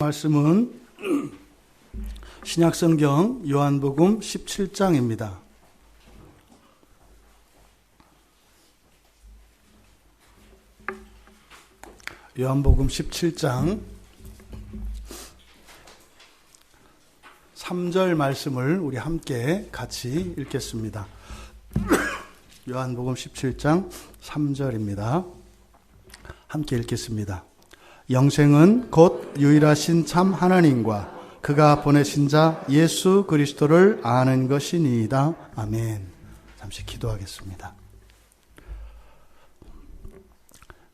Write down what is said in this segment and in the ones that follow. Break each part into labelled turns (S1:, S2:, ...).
S1: 말씀은 신약성경 요한복음 17장입니다. 요한복음 17장 3절 말씀을 우리 함께 같이 읽겠습니다. 요한복음 17장 3절입니다. 함께 읽겠습니다. 영생은 곧 유일하신 참 하나님과 그가 보내신 자 예수 그리스도를 아는 것이니이다. 아멘. 잠시 기도하겠습니다.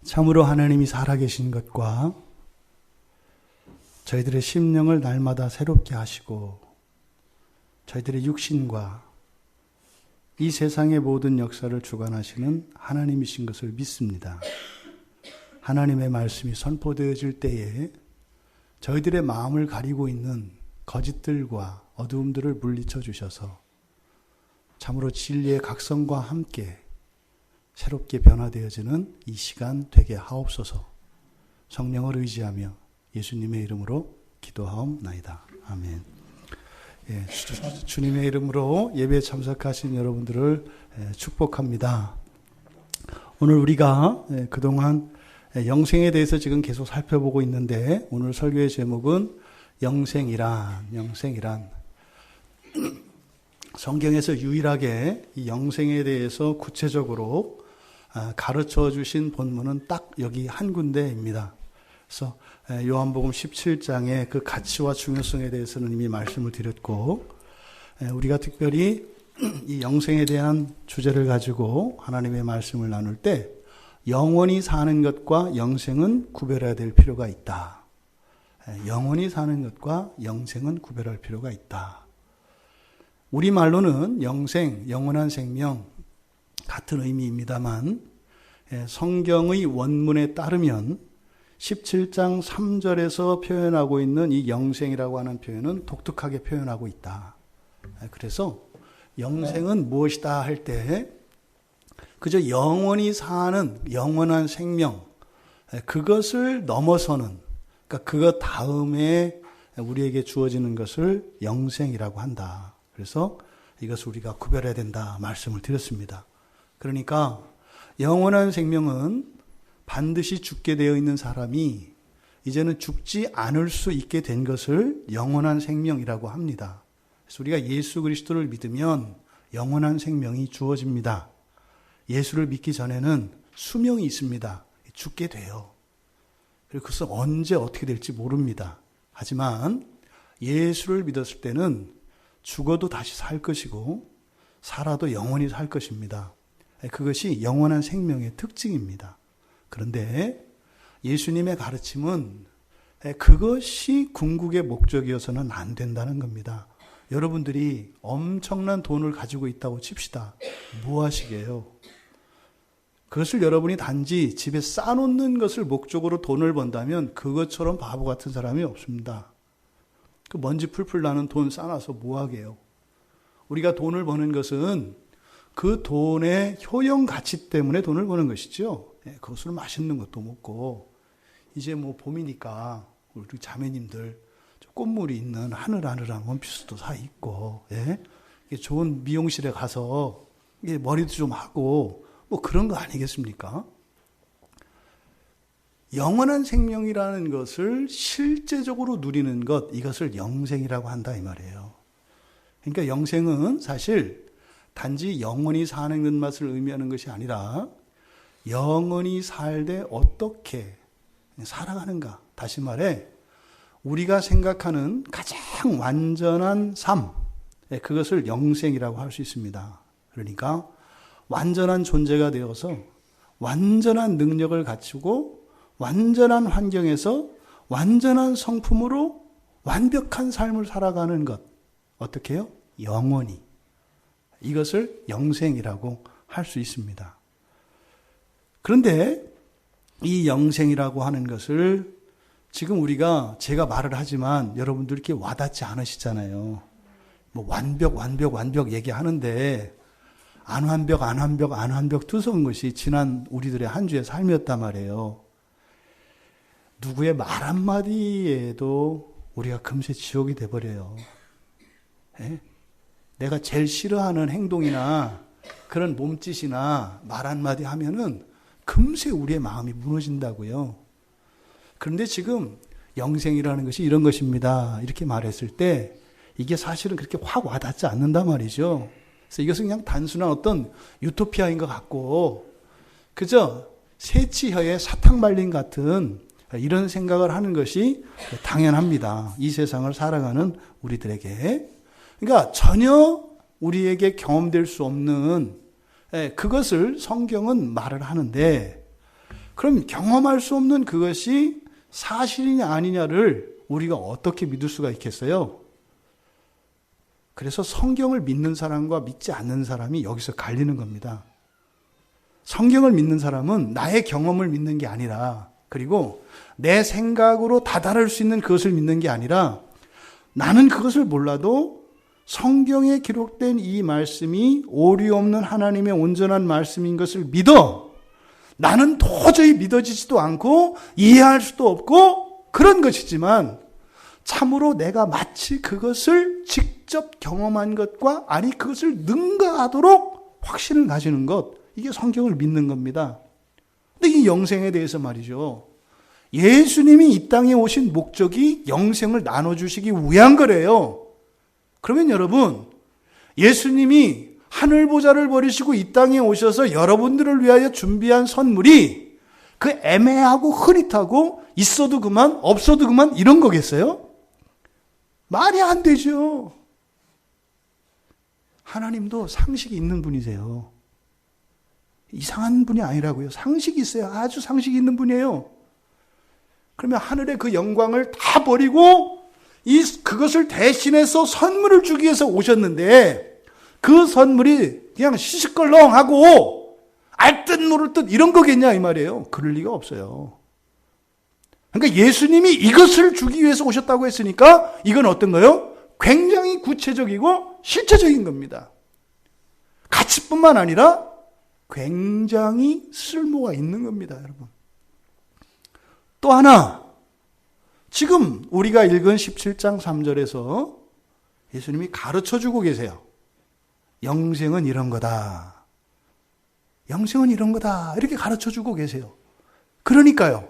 S1: 참으로 하나님이 살아계신 것과 저희들의 심령을 날마다 새롭게 하시고 저희들의 육신과 이 세상의 모든 역사를 주관하시는 하나님이신 것을 믿습니다. 하나님의 말씀이 선포되어질 때에 저희들의 마음을 가리고 있는 거짓들과 어두움들을 물리쳐 주셔서 참으로 진리의 각성과 함께 새롭게 변화되어지는 이 시간 되게 하옵소서. 성령을 의지하며 예수님의 이름으로 기도하옵나이다. 아멘. 주님의 이름으로 예배에 참석하신 여러분들을 축복합니다. 오늘 우리가 그동안 영생에 대해서 지금 계속 살펴보고 있는데 오늘 설교의 제목은 영생이란 성경에서 유일하게 이 영생에 대해서 구체적으로 가르쳐 주신 본문은 딱 여기 한 군데입니다. 그래서 요한복음 17장의 그 가치와 중요성에 대해서는 이미 말씀을 드렸고 우리가 특별히 이 영생에 대한 주제를 가지고 하나님의 말씀을 나눌 때 영원히 사는 것과 영생은 구별해야 될 필요가 있다. 영원히 사는 것과 영생은 구별할 필요가 있다. 우리말로는 영생, 영원한 생명 같은 의미입니다만 성경의 원문에 따르면 17장 3절에서 표현하고 있는 이 영생이라고 하는 표현은 독특하게 표현하고 있다. 그래서 영생은 무엇이다 할 때 그저 영원히 사는 영원한 생명, 그것을 넘어서는, 그러니까 그것 다음에 우리에게 주어지는 것을 영생이라고 한다. 그래서 이것을 우리가 구별해야 된다 말씀을 드렸습니다. 그러니까 영원한 생명은 반드시 죽게 되어 있는 사람이 이제는 죽지 않을 수 있게 된 것을 영원한 생명이라고 합니다. 그래서 우리가 예수 그리스도를 믿으면 영원한 생명이 주어집니다. 예수를 믿기 전에는 수명이 있습니다. 죽게 돼요. 그리고 그것은 언제 어떻게 될지 모릅니다. 하지만 예수를 믿었을 때는 죽어도 다시 살 것이고 살아도 영원히 살 것입니다. 그것이 영원한 생명의 특징입니다. 그런데 예수님의 가르침은 그것이 궁극의 목적이어서는 안 된다는 겁니다. 여러분들이 엄청난 돈을 가지고 있다고 칩시다. 뭐 하시게요? 그것을 여러분이 단지 집에 쌓아놓는 것을 목적으로 돈을 번다면 그것처럼 바보 같은 사람이 없습니다. 그 먼지 풀풀 나는 돈 쌓아놔서 뭐 하게요? 우리가 돈을 버는 것은 그 돈의 효용 가치 때문에 돈을 버는 것이죠. 그것으로 맛있는 것도 먹고 이제 뭐 봄이니까 우리 자매님들 꽃무늬 있는 하늘하늘한 원피스도 사 입고 좋은 미용실에 가서 머리도 좀 하고 뭐 그런 거 아니겠습니까? 영원한 생명이라는 것을 실제적으로 누리는 것, 이것을 영생이라고 한다 이 말이에요. 그러니까 영생은 사실 단지 영원히 사는 것만을 의미하는 것이 아니라 영원히 살되 어떻게 살아가는가. 다시 말해 우리가 생각하는 가장 완전한 삶, 그것을 영생이라고 할 수 있습니다. 그러니까 완전한 존재가 되어서 완전한 능력을 갖추고 완전한 환경에서 완전한 성품으로 완벽한 삶을 살아가는 것. 어떻게 해요? 영원히. 이것을 영생이라고 할 수 있습니다. 그런데 이 영생이라고 하는 것을 지금 제가 말을 하지만 여러분들 이렇게 와닿지 않으시잖아요. 뭐 완벽 얘기하는데 안 완벽 두서운 것이 지난 우리들의 한 주의 삶이었단 말이에요. 누구의 말 한마디에도 우리가 금세 지옥이 돼버려요. 예? 내가 제일 싫어하는 행동이나 그런 몸짓이나 말 한마디 하면은 금세 우리의 마음이 무너진다고요. 그런데 지금 영생이라는 것이 이런 것입니다. 이렇게 말했을 때 이게 사실은 그렇게 확 와닿지 않는단 말이죠. 그래서 이것은 그냥 단순한 어떤 유토피아인 것 같고 그저 새치혀의 사탕발림 같은 이런 생각을 하는 것이 당연합니다. 이 세상을 살아가는 우리들에게. 그러니까 전혀 우리에게 경험될 수 없는 그것을 성경은 말을 하는데 그럼 경험할 수 없는 그것이 사실이냐 아니냐를 우리가 어떻게 믿을 수가 있겠어요? 그래서 성경을 믿는 사람과 믿지 않는 사람이 여기서 갈리는 겁니다. 성경을 믿는 사람은 나의 경험을 믿는 게 아니라 그리고 내 생각으로 다다를 수 있는 그것을 믿는 게 아니라 나는 그것을 몰라도 성경에 기록된 이 말씀이 오류 없는 하나님의 온전한 말씀인 것을 믿어. 나는 도저히 믿어지지도 않고 이해할 수도 없고 그런 것이지만 참으로 내가 마치 그것을 직접 경험한 것과 아니 그것을 능가하도록 확신을 가지는 것, 이게 성경을 믿는 겁니다. 근데 이 영생에 대해서 말이죠. 예수님이 이 땅에 오신 목적이 영생을 나눠주시기 위한 거래요. 그러면 여러분, 예수님이 하늘보좌를 버리시고 이 땅에 오셔서 여러분들을 위하여 준비한 선물이 그 애매하고 흐릿하고 있어도 그만 없어도 그만 이런 거겠어요? 말이 안 되죠. 하나님도 상식이 있는 분이세요. 이상한 분이 아니라고요. 상식이 있어요. 아주 상식이 있는 분이에요. 그러면 하늘의 그 영광을 다 버리고 그것을 대신해서 선물을 주기 위해서 오셨는데 그 선물이 그냥 시시껄렁하고 알듯 모를 듯 이런 거겠냐 이 말이에요. 그럴 리가 없어요. 그러니까 예수님이 이것을 주기 위해서 오셨다고 했으니까 이건 어떤 거예요? 굉장히 구체적이고 실체적인 겁니다. 가치뿐만 아니라 굉장히 쓸모가 있는 겁니다, 여러분. 또 하나, 지금 우리가 읽은 17장 3절에서 예수님이 가르쳐주고 계세요. 영생은 이런 거다. 영생은 이런 거다. 이렇게 가르쳐주고 계세요. 그러니까요.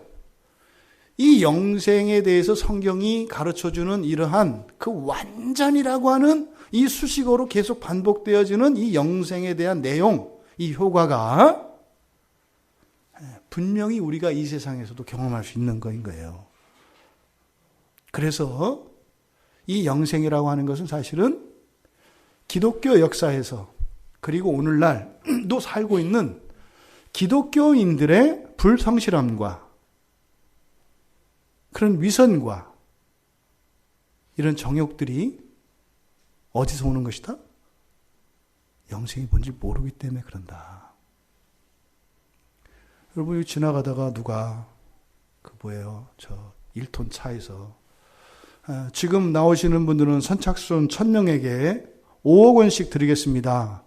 S1: 이 영생에 대해서 성경이 가르쳐주는 이러한 그 완전이라고 하는 이 수식어로 계속 반복되어지는 이 영생에 대한 내용, 이 효과가 분명히 우리가 이 세상에서도 경험할 수 있는 거인 거예요. 그래서 이 영생이라고 하는 것은 사실은 기독교 역사에서 그리고 오늘날도 살고 있는 기독교인들의 불성실함과 그런 위선과 이런 정욕들이 어디서 오는 것이다? 영생이 뭔지 모르기 때문에 그런다. 여러분, 지나가다가 누가 저 1톤 차에서 지금 나오시는 분들은 선착순 1000명에게 5억 원씩 드리겠습니다.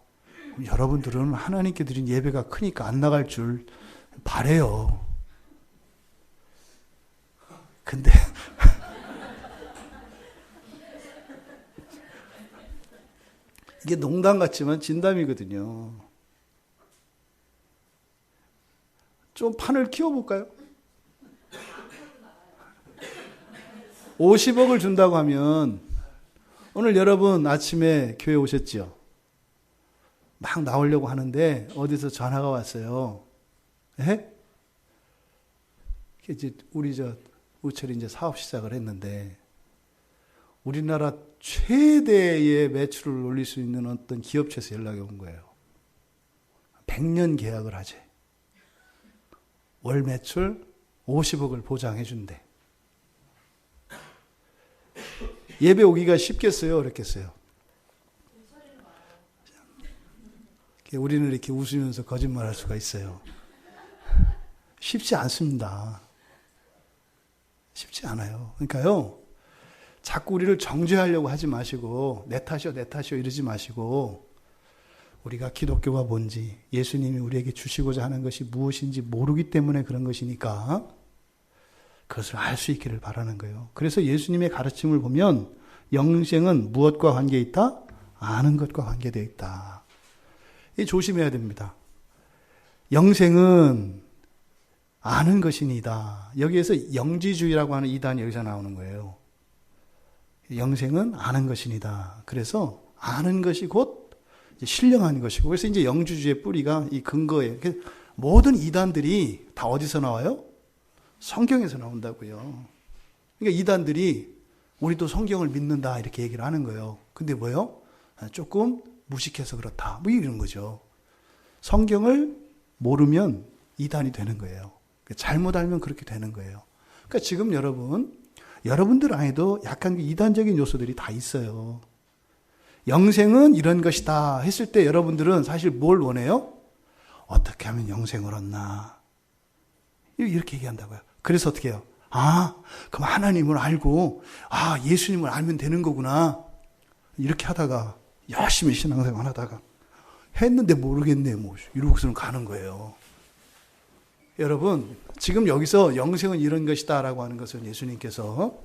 S1: 여러분들은 하나님께 드린 예배가 크니까 안 나갈 줄 바래요. 근데 이게 농담 같지만 진담이거든요. 좀 판을 키워볼까요? 50억을 준다고 하면 오늘 여러분 아침에 교회 오셨죠? 막 나오려고 하는데 어디서 전화가 왔어요. 예? 이제 우리 우철이 이제 사업 시작을 했는데 우리나라 최대의 매출을 올릴 수 있는 어떤 기업체에서 연락이 온 거예요. 100년 계약을 하재. 월 매출 50억을 보장해 준대. 예배 오기가 쉽겠어요? 어렵겠어요? 우리는 이렇게 웃으면서 거짓말할 수가 있어요. 쉽지 않습니다. 쉽지 않아요. 그러니까요, 자꾸 우리를 정죄하려고 하지 마시고 내 탓이요 이러지 마시고 우리가 기독교가 뭔지 예수님이 우리에게 주시고자 하는 것이 무엇인지 모르기 때문에 그런 것이니까 그것을 알 수 있기를 바라는 거예요. 그래서 예수님의 가르침을 보면 영생은 무엇과 관계에 있다? 아는 것과 관계되어 있다. 이 조심해야 됩니다. 영생은 아는 것이니다. 여기에서 영지주의라고 하는 이단이 여기서 나오는 거예요. 영생은 아는 것이니다. 그래서 아는 것이 곧 신령한 것이고, 그래서 이제 영지주의의 뿌리가 이 근거예요. 모든 이단들이 다 어디서 나와요? 성경에서 나온다고요. 그러니까 이단들이 우리도 성경을 믿는다 이렇게 얘기를 하는 거예요. 근데 뭐요? 조금 무식해서 그렇다. 뭐 이런 거죠. 성경을 모르면 이단이 되는 거예요. 잘못 알면 그렇게 되는 거예요. 그러니까 지금 여러분들 안에도 약간 이단적인 요소들이 다 있어요. 영생은 이런 것이다 했을 때 여러분들은 사실 뭘 원해요? 어떻게 하면 영생을 얻나? 이렇게 얘기한다고요. 그래서 어떻게 해요? 그럼 하나님을 알고, 예수님을 알면 되는 거구나. 이렇게 하다가, 열심히 신앙생활 하다가, 했는데 모르겠네, 이러고서는 가는 거예요. 여러분, 지금 여기서 영생은 이런 것이다 라고 하는 것은 예수님께서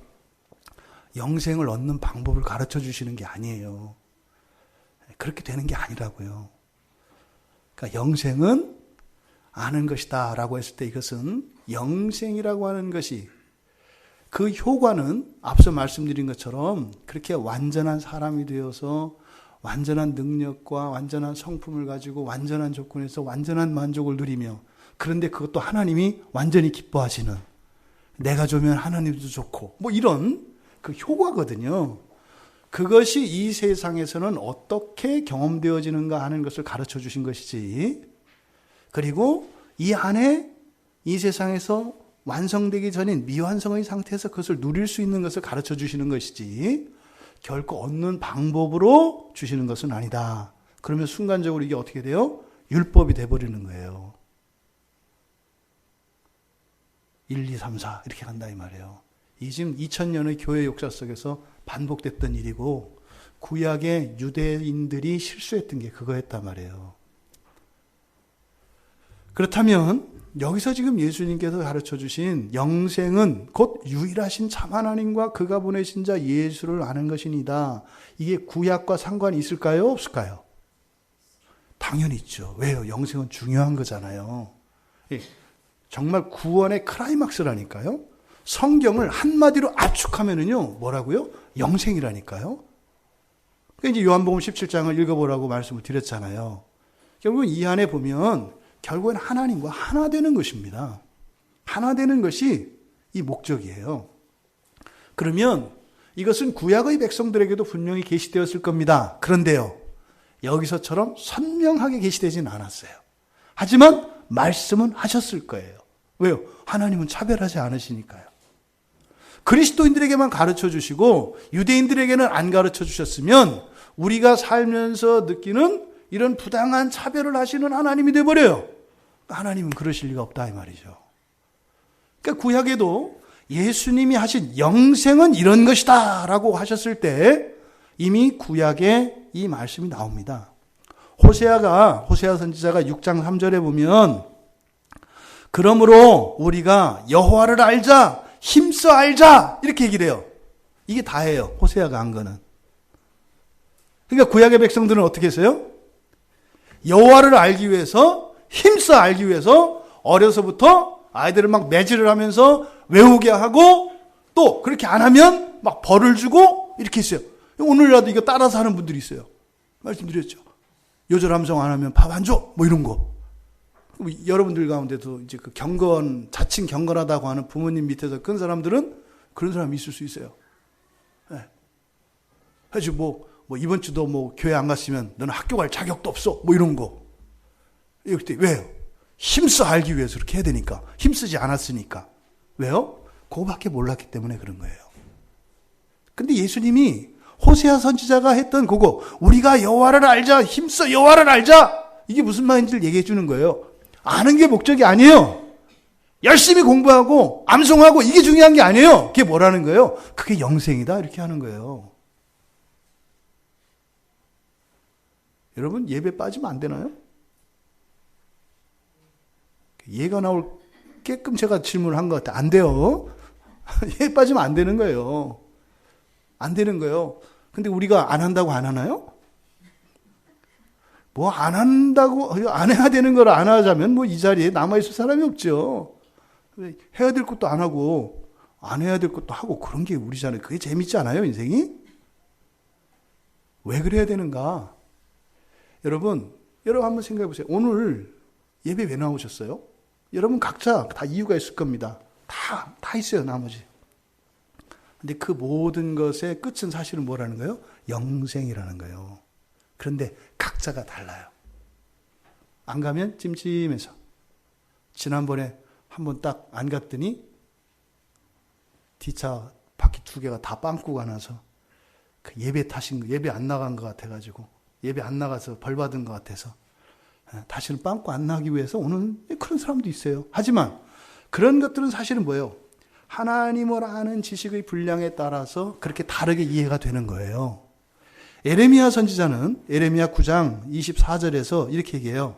S1: 영생을 얻는 방법을 가르쳐 주시는 게 아니에요. 그렇게 되는 게 아니라고요. 그러니까 영생은 아는 것이다 라고 했을 때 이것은 영생이라고 하는 것이 그 효과는 앞서 말씀드린 것처럼 그렇게 완전한 사람이 되어서 완전한 능력과 완전한 성품을 가지고 완전한 조건에서 완전한 만족을 누리며, 그런데 그것도 하나님이 완전히 기뻐하시는, 내가 좋으면 하나님도 좋고 뭐 이런 그 효과거든요. 그것이 이 세상에서는 어떻게 경험되어지는가 하는 것을 가르쳐 주신 것이지, 그리고 이 안에 이 세상에서 완성되기 전인 미완성의 상태에서 그것을 누릴 수 있는 것을 가르쳐 주시는 것이지 결코 얻는 방법으로 주시는 것은 아니다. 그러면 순간적으로 이게 어떻게 돼요? 율법이 돼버리는 거예요. 1, 2, 3, 4 이렇게 간다 이 말이에요. 이 지금 2000년의 교회 역사 속에서 반복됐던 일이고, 구약의 유대인들이 실수했던 게 그거였단 말이에요. 그렇다면 여기서 지금 예수님께서 가르쳐 주신 영생은 곧 유일하신 참 하나님과 그가 보내신 자 예수를 아는 것이니다. 이게 구약과 상관이 있을까요? 없을까요? 당연히 있죠. 왜요? 영생은 중요한 거잖아요. 정말 구원의 클라이막스라니까요. 성경을 한마디로 압축하면은요, 뭐라고요? 영생이라니까요. 그러니까 이제 요한복음 17장을 읽어보라고 말씀을 드렸잖아요. 결국은 이 안에 보면 결국엔 하나님과 하나 되는 것입니다. 하나 되는 것이 이 목적이에요. 그러면 이것은 구약의 백성들에게도 분명히 계시되었을 겁니다. 그런데요, 여기서처럼 선명하게 계시되지는 않았어요. 하지만 말씀은 하셨을 거예요. 왜요? 하나님은 차별하지 않으시니까요. 그리스도인들에게만 가르쳐 주시고 유대인들에게는 안 가르쳐 주셨으면 우리가 살면서 느끼는 이런 부당한 차별을 하시는 하나님이 되어버려요. 하나님은 그러실 리가 없다 이 말이죠. 그러니까 구약에도 예수님이 하신 영생은 이런 것이다 라고 하셨을 때 이미 구약에 이 말씀이 나옵니다. 호세아 선지자가 6장 3절에 보면, 그러므로 우리가 여호와를 알자, 힘써 알자 이렇게 얘기를 해요. 이게 다예요. 호세아가 한 거는. 그러니까 구약의 백성들은 어떻게 했어요? 여호와를 알기 위해서, 힘써 알기 위해서 어려서부터 아이들을 막 매질을 하면서 외우게 하고, 또 그렇게 안 하면 막 벌을 주고 이렇게 했어요. 오늘날도 이거 따라서 하는 분들이 있어요. 말씀드렸죠. 요절함성 안 하면 밥 안 줘 뭐 이런 거. 여러분들 가운데도 이제 그 자칭 경건하다고 하는 부모님 밑에서 큰 사람들은 그런 사람이 있을 수 있어요. 네. 사실 뭐 이번 주도 교회 안 갔으면 너는 학교 갈 자격도 없어 뭐 이런 거. 이럴 때 왜요? 힘써 알기 위해서 그렇게 해야 되니까. 힘쓰지 않았으니까. 왜요? 그거밖에 몰랐기 때문에 그런 거예요. 근데 예수님이 호세아 선지자가 했던 그거, 우리가 여호와를 알자, 힘써 여호와를 알자, 이게 무슨 말인지를 얘기해 주는 거예요. 아는 게 목적이 아니에요. 열심히 공부하고 암송하고 이게 중요한 게 아니에요. 그게 뭐라는 거예요? 그게 영생이다 이렇게 하는 거예요. 여러분 예배 빠지면 안 되나요? 이해가 나올게끔 제가 질문을 한 것 같아요. 안 돼요. 예배 빠지면 안 되는 거예요. 안 되는 거예요. 근데 우리가 안 한다고 안 하나요? 뭐 안 한다고, 안 해야 되는 걸 안 하자면 뭐 이 자리에 남아있을 사람이 없죠. 해야 될 것도 안 하고, 안 해야 될 것도 하고, 그런 게 우리잖아요. 그게 재밌지 않아요, 인생이? 왜 그래야 되는가? 여러분 한번 생각해 보세요. 오늘 예배 왜 나오셨어요? 여러분 각자 다 이유가 있을 겁니다. 다 있어요, 나머지. 근데 그 모든 것의 끝은 사실은 뭐라는 거예요? 영생이라는 거예요. 그런데 각자가 달라요. 안 가면 찜찜해서. 지난번에 한번 딱 안 갔더니 뒷차 바퀴 2개가 다 빵꾸가 나서 그 예배 안 나간 것 같아가지고 예배 안 나가서 벌 받은 것 같아서 다시는 빵꾸 안 나기 위해서 오는 그런 사람도 있어요. 하지만 그런 것들은 사실은 뭐예요? 하나님을 아는 지식의 분량에 따라서 그렇게 다르게 이해가 되는 거예요. 에레미야 선지자는 에레미야 9장 24절에서 이렇게 얘기해요.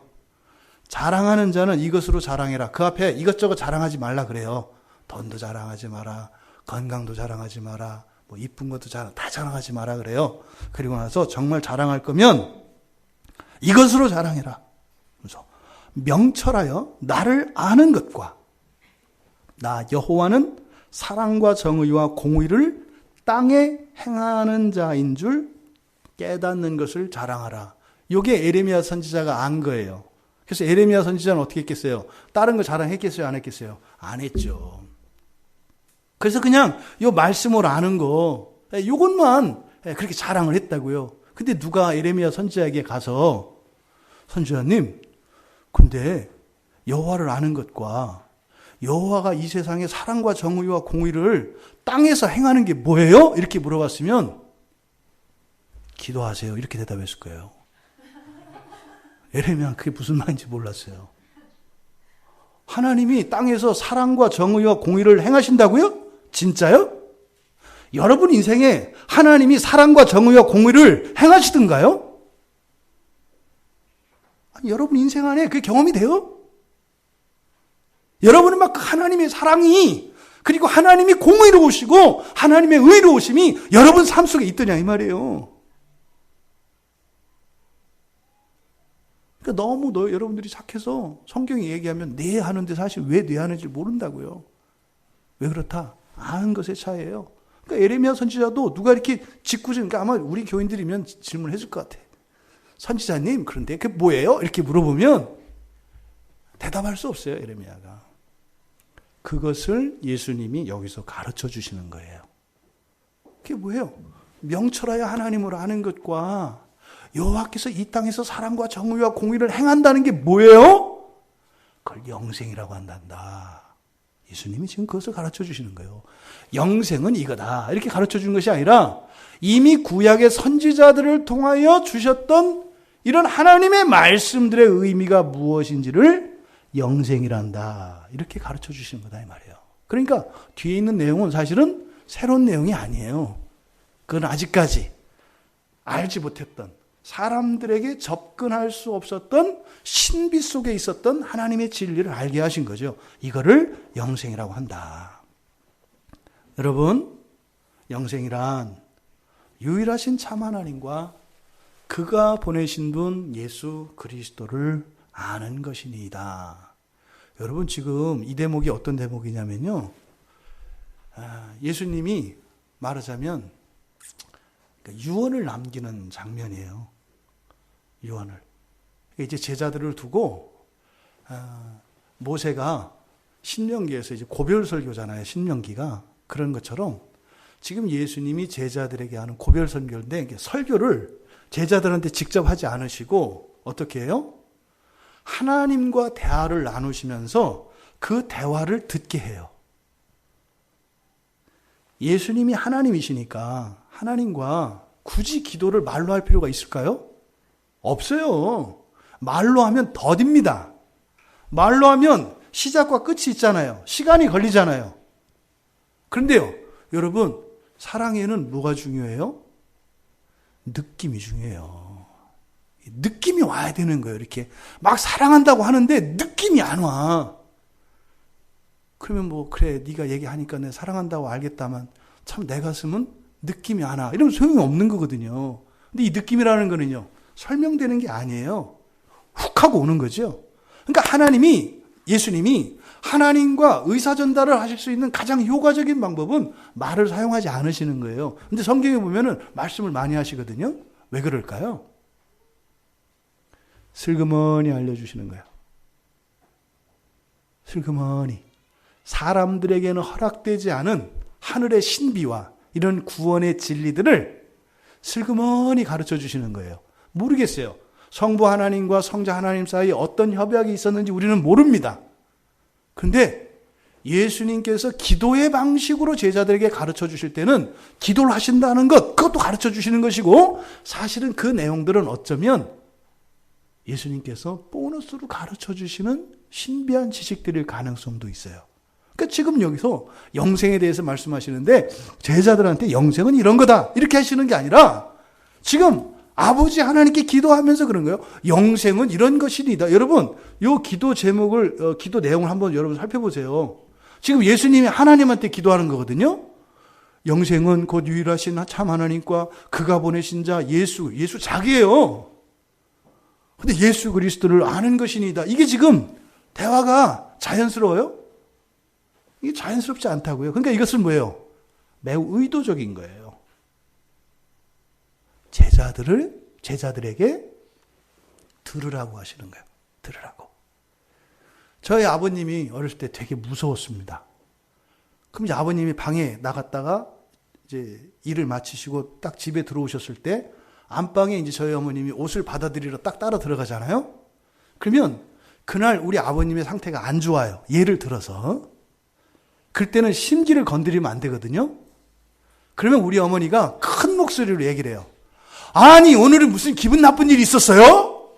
S1: 자랑하는 자는 이것으로 자랑해라. 그 앞에 이것저것 자랑하지 말라 그래요. 돈도 자랑하지 마라. 건강도 자랑하지 마라. 뭐 이쁜 것도 다 자랑하지 마라 그래요. 그리고 나서 정말 자랑할 거면 이것으로 자랑해라. 그래서 명철하여 나를 아는 것과 나 여호와는 사랑과 정의와 공의를 땅에 행하는 자인 줄 깨닫는 것을 자랑하라. 이게 에레미야 선지자가 안 거예요. 그래서 에레미야 선지자는 어떻게 했겠어요? 다른 거 자랑했겠어요? 안 했겠어요? 안 했죠. 그래서 그냥 이 말씀을 아는 거, 이것만 그렇게 자랑을 했다고요. 근데 누가 에레미야 선지자에게 가서 선지자님, 근데 여호와를 아는 것과 여호와가 이 세상에 사랑과 정의와 공의를 땅에서 행하는 게 뭐예요? 이렇게 물어봤으면 기도하세요. 이렇게 대답했을 거예요. 에레미야는 그게 무슨 말인지 몰랐어요. 하나님이 땅에서 사랑과 정의와 공의를 행하신다고요? 진짜요? 여러분 인생에 하나님이 사랑과 정의와 공의를 행하시던가요? 아니, 여러분 인생 안에 그게 경험이 돼요? 여러분은 막 하나님의 사랑이 그리고 하나님이 공의로우시고 하나님의 의로우심이 여러분 삶 속에 있더냐 이 말이에요. 그러니까 너무 여러분들이 착해서 성경이 얘기하면 네 하는데 사실 왜 네 하는지 모른다고요. 왜 그렇다? 아는 것의 차이예요. 그러니까 에레미야 선지자도 누가 이렇게 그러니까 아마 우리 교인들이면 질문을 해줄 것 같아. 선지자님, 그런데 그게 뭐예요? 이렇게 물어보면 대답할 수 없어요, 에레미야가. 그것을 예수님이 여기서 가르쳐 주시는 거예요. 그게 뭐예요? 명철하여 하나님을 아는 것과 여호와께서 이 땅에서 사랑과 정의와 공의를 행한다는 게 뭐예요? 그걸 영생이라고 한단다. 예수님이 지금 그것을 가르쳐 주시는 거예요. 영생은 이거다. 이렇게 가르쳐 주는 것이 아니라 이미 구약의 선지자들을 통하여 주셨던 이런 하나님의 말씀들의 의미가 무엇인지를 영생이란다. 이렇게 가르쳐 주시는 거다 이 말이에요. 그러니까 뒤에 있는 내용은 사실은 새로운 내용이 아니에요. 그건 아직까지 알지 못했던 사람들에게 접근할 수 없었던 신비 속에 있었던 하나님의 진리를 알게 하신 거죠. 이거를 영생이라고 한다. 여러분, 영생이란 유일하신 참 하나님과 그가 보내신 분 예수 그리스도를 아는 것이니이다. 여러분 지금 이 대목이 어떤 대목이냐면요. 예수님이 말하자면 유언을 남기는 장면이에요. 유언을. 이제 제자들을 두고 모세가 신명기에서 이제 고별 설교잖아요. 신명기가 그런 것처럼 지금 예수님이 제자들에게 하는 고별 설교인데 설교를 제자들한테 직접 하지 않으시고 어떻게 해요? 하나님과 대화를 나누시면서 그 대화를 듣게 해요. 예수님이 하나님이시니까 하나님과 굳이 기도를 말로 할 필요가 있을까요? 없어요. 말로 하면 더딥니다. 말로 하면 시작과 끝이 있잖아요. 시간이 걸리잖아요. 그런데요, 여러분, 사랑에는 뭐가 중요해요? 느낌이 중요해요. 느낌이 와야 되는 거예요. 이렇게 막 사랑한다고 하는데 느낌이 안 와. 그러면 뭐 그래 네가 얘기하니까 내가 사랑한다고 알겠다만 참 내 가슴은 느낌이 안 와. 이러면 소용이 없는 거거든요. 근데 이 느낌이라는 거는요. 설명되는 게 아니에요. 훅 하고 오는 거죠. 그러니까 예수님이 하나님과 의사전달을 하실 수 있는 가장 효과적인 방법은 말을 사용하지 않으시는 거예요. 근데 성경에 보면은 말씀을 많이 하시거든요. 왜 그럴까요? 슬그머니 알려주시는 거예요. 슬그머니. 사람들에게는 허락되지 않은 하늘의 신비와 이런 구원의 진리들을 슬그머니 가르쳐 주시는 거예요. 모르겠어요. 성부 하나님과 성자 하나님 사이에 어떤 협약이 있었는지 우리는 모릅니다. 그런데 예수님께서 기도의 방식으로 제자들에게 가르쳐 주실 때는 기도를 하신다는 것, 그것도 가르쳐 주시는 것이고 사실은 그 내용들은 어쩌면 예수님께서 보너스로 가르쳐 주시는 신비한 지식들일 가능성도 있어요. 그러니까 지금 여기서 영생에 대해서 말씀하시는데 제자들한테 영생은 이런 거다 이렇게 하시는 게 아니라 지금 아버지 하나님께 기도하면서 그런 거예요. 영생은 이런 것이니다. 여러분, 요 기도 제목을, 기도 내용을 한번 여러분 살펴보세요. 지금 예수님이 하나님한테 기도하는 거거든요. 영생은 곧 유일하신 참 하나님과 그가 보내신 자 예수 자기예요. 근데 예수 그리스도를 아는 것이니다. 이게 지금 대화가 자연스러워요? 이게 자연스럽지 않다고요. 그러니까 이것은 뭐예요? 매우 의도적인 거예요. 제자들에게 들으라고 하시는 거예요. 들으라고. 저희 아버님이 어렸을 때 되게 무서웠습니다. 그럼 이제 아버님이 방에 나갔다가 이제 일을 마치시고 딱 집에 들어오셨을 때 안방에 이제 저희 어머님이 옷을 받아들이러 딱 따라 들어가잖아요. 그러면 그날 우리 아버님의 상태가 안 좋아요. 예를 들어서. 그때는 심기를 건드리면 안 되거든요. 그러면 우리 어머니가 큰 목소리로 얘기를 해요. 아니 오늘은 무슨 기분 나쁜 일이 있었어요?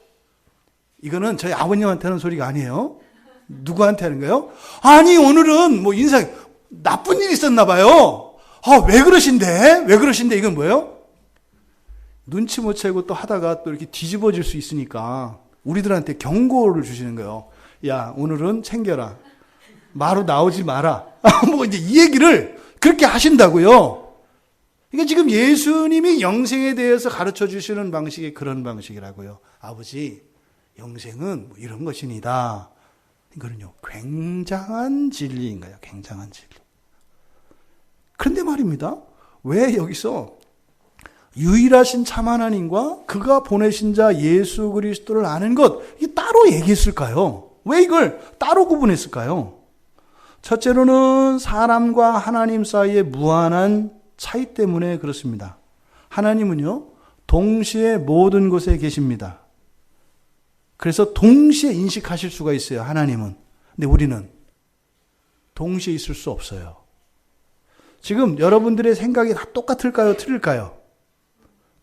S1: 이거는 저희 아버님한테 하는 소리가 아니에요. 누구한테 하는 거예요? 아니 오늘은 뭐 인상 나쁜 일이 있었나 봐요. 왜 그러신데? 왜 그러신데? 이건 뭐예요? 눈치 못 채고 또 하다가 또 이렇게 뒤집어질 수 있으니까 우리들한테 경고를 주시는 거예요. 야 오늘은 챙겨라. 마루 나오지 마라. 뭐 이제 이 얘기를 그렇게 하신다고요. 그러니까 지금 예수님이 영생에 대해서 가르쳐 주시는 방식이 그런 방식이라고요. 아버지, 영생은 뭐 이런 것이니다. 이거는요, 굉장한 진리인 거예요. 굉장한 진리. 그런데 말입니다. 왜 여기서 유일하신 참 하나님과 그가 보내신 자 예수 그리스도를 아는 것, 이게 따로 얘기했을까요? 왜 이걸 따로 구분했을까요? 첫째로는 사람과 하나님 사이의 무한한 차이 때문에 그렇습니다. 하나님은요, 동시에 모든 곳에 계십니다. 그래서 동시에 인식하실 수가 있어요, 하나님은. 근데 우리는 동시에 있을 수 없어요. 지금 여러분들의 생각이 다 똑같을까요? 틀릴까요?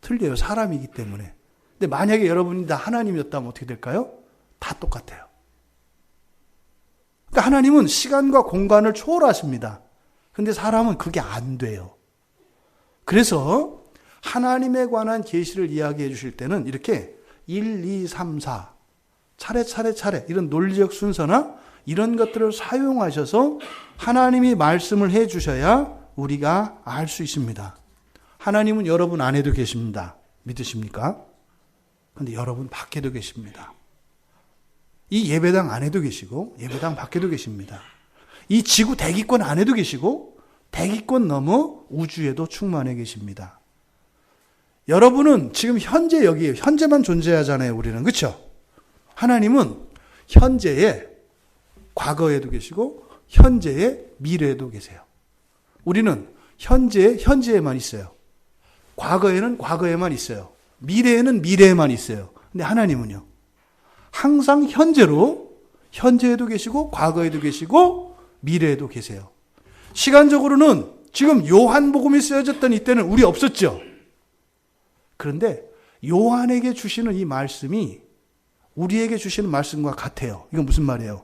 S1: 틀려요. 사람이기 때문에. 근데 만약에 여러분이 다 하나님이었다면 어떻게 될까요? 다 똑같아요. 그러니까 하나님은 시간과 공간을 초월하십니다. 근데 사람은 그게 안 돼요. 그래서 하나님에 관한 계시를 이야기해 주실 때는 이렇게 1, 2, 3, 4 차례 이런 논리적 순서나 이런 것들을 사용하셔서 하나님이 말씀을 해 주셔야 우리가 알 수 있습니다. 하나님은 여러분 안에도 계십니다. 믿으십니까? 그런데 여러분 밖에도 계십니다. 이 예배당 안에도 계시고 예배당 밖에도 계십니다. 이 지구 대기권 안에도 계시고 대기권 넘어 우주에도 충만해 계십니다. 여러분은 지금 현재 여기에 현재만 존재하잖아요. 우리는. 그렇죠? 하나님은 현재에 과거에도 계시고 현재에 미래에도 계세요. 우리는 현재에만 있어요. 과거에는 과거에만 있어요. 미래에는 미래에만 있어요. 근데 하나님은요. 항상 현재에도 계시고 과거에도 계시고 미래에도 계세요. 시간적으로는 지금 요한복음이 쓰여졌던 이때는 우리 없었죠. 그런데 요한에게 주시는 이 말씀이 우리에게 주시는 말씀과 같아요. 이건 무슨 말이에요?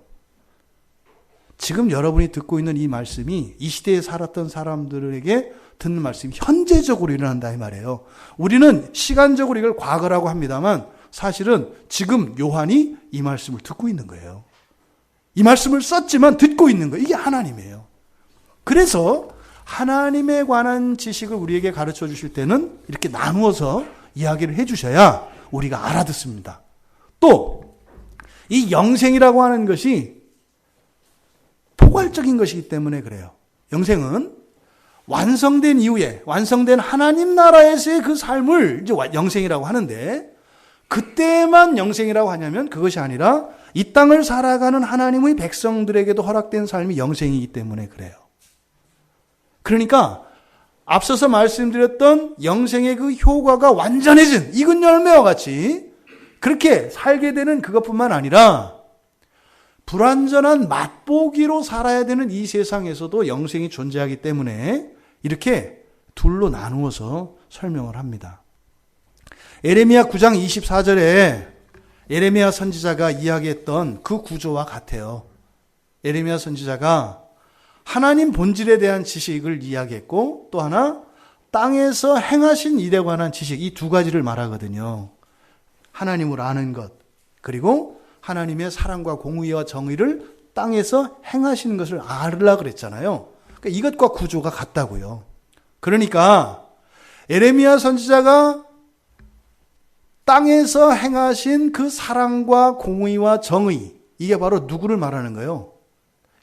S1: 지금 여러분이 듣고 있는 이 말씀이 이 시대에 살았던 사람들에게 듣는 말씀이 현재적으로 일어난다 이 말이에요. 우리는 시간적으로 이걸 과거라고 합니다만 사실은 지금 요한이 이 말씀을 듣고 있는 거예요. 이 말씀을 썼지만 듣고 있는 거예요. 이게 하나님이에요. 그래서 하나님에 관한 지식을 우리에게 가르쳐 주실 때는 이렇게 나누어서 이야기를 해 주셔야 우리가 알아듣습니다. 또 이 영생이라고 하는 것이 포괄적인 것이기 때문에 그래요. 영생은 완성된 이후에 완성된 하나님 나라에서의 그 삶을 이제 영생이라고 하는데, 그때만 영생이라고 하냐면 그것이 아니라 이 땅을 살아가는 하나님의 백성들에게도 허락된 삶이 영생이기 때문에 그래요. 그러니까 앞서서 말씀드렸던 영생의 그 효과가 완전해진 익은 열매와 같이 그렇게 살게 되는 그것뿐만 아니라 불완전한 맛보기로 살아야 되는 이 세상에서도 영생이 존재하기 때문에 이렇게 둘로 나누어서 설명을 합니다. 에레미야 9장 24절에 에레미야 선지자가 이야기했던 그 구조와 같아요. 에레미야 선지자가 하나님 본질에 대한 지식을 이야기했고, 또 하나 땅에서 행하신 일에 관한 지식, 이 두 가지를 말하거든요. 하나님을 아는 것, 그리고 하나님의 사랑과 공의와 정의를 땅에서 행하시는 것을 알으라 그랬잖아요. 그러니까 이것과 구조가 같다고요. 그러니까 에레미야 선지자가 땅에서 행하신 그 사랑과 공의와 정의, 이게 바로 누구를 말하는 거예요?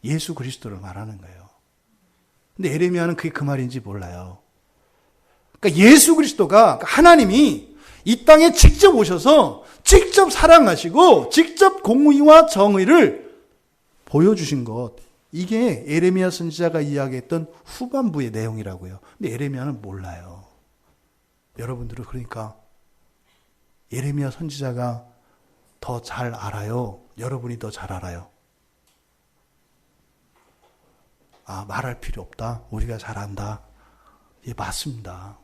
S1: 예수 그리스도를 말하는 거예요. 근데 에레미야는 그게 그 말인지 몰라요. 그러니까 예수 그리스도가, 하나님이 이 땅에 직접 오셔서 직접 사랑하시고 직접 공의와 정의를 보여주신 것, 이게 에레미야 선지자가 이야기했던 후반부의 내용이라고요. 근데 에레미야는 몰라요. 여러분들은 그러니까 에레미야 선지자가 더 잘 알아요? 여러분이 더 잘 알아요? 아, 말할 필요 없다. 우리가 잘 안다. 예, 맞습니다.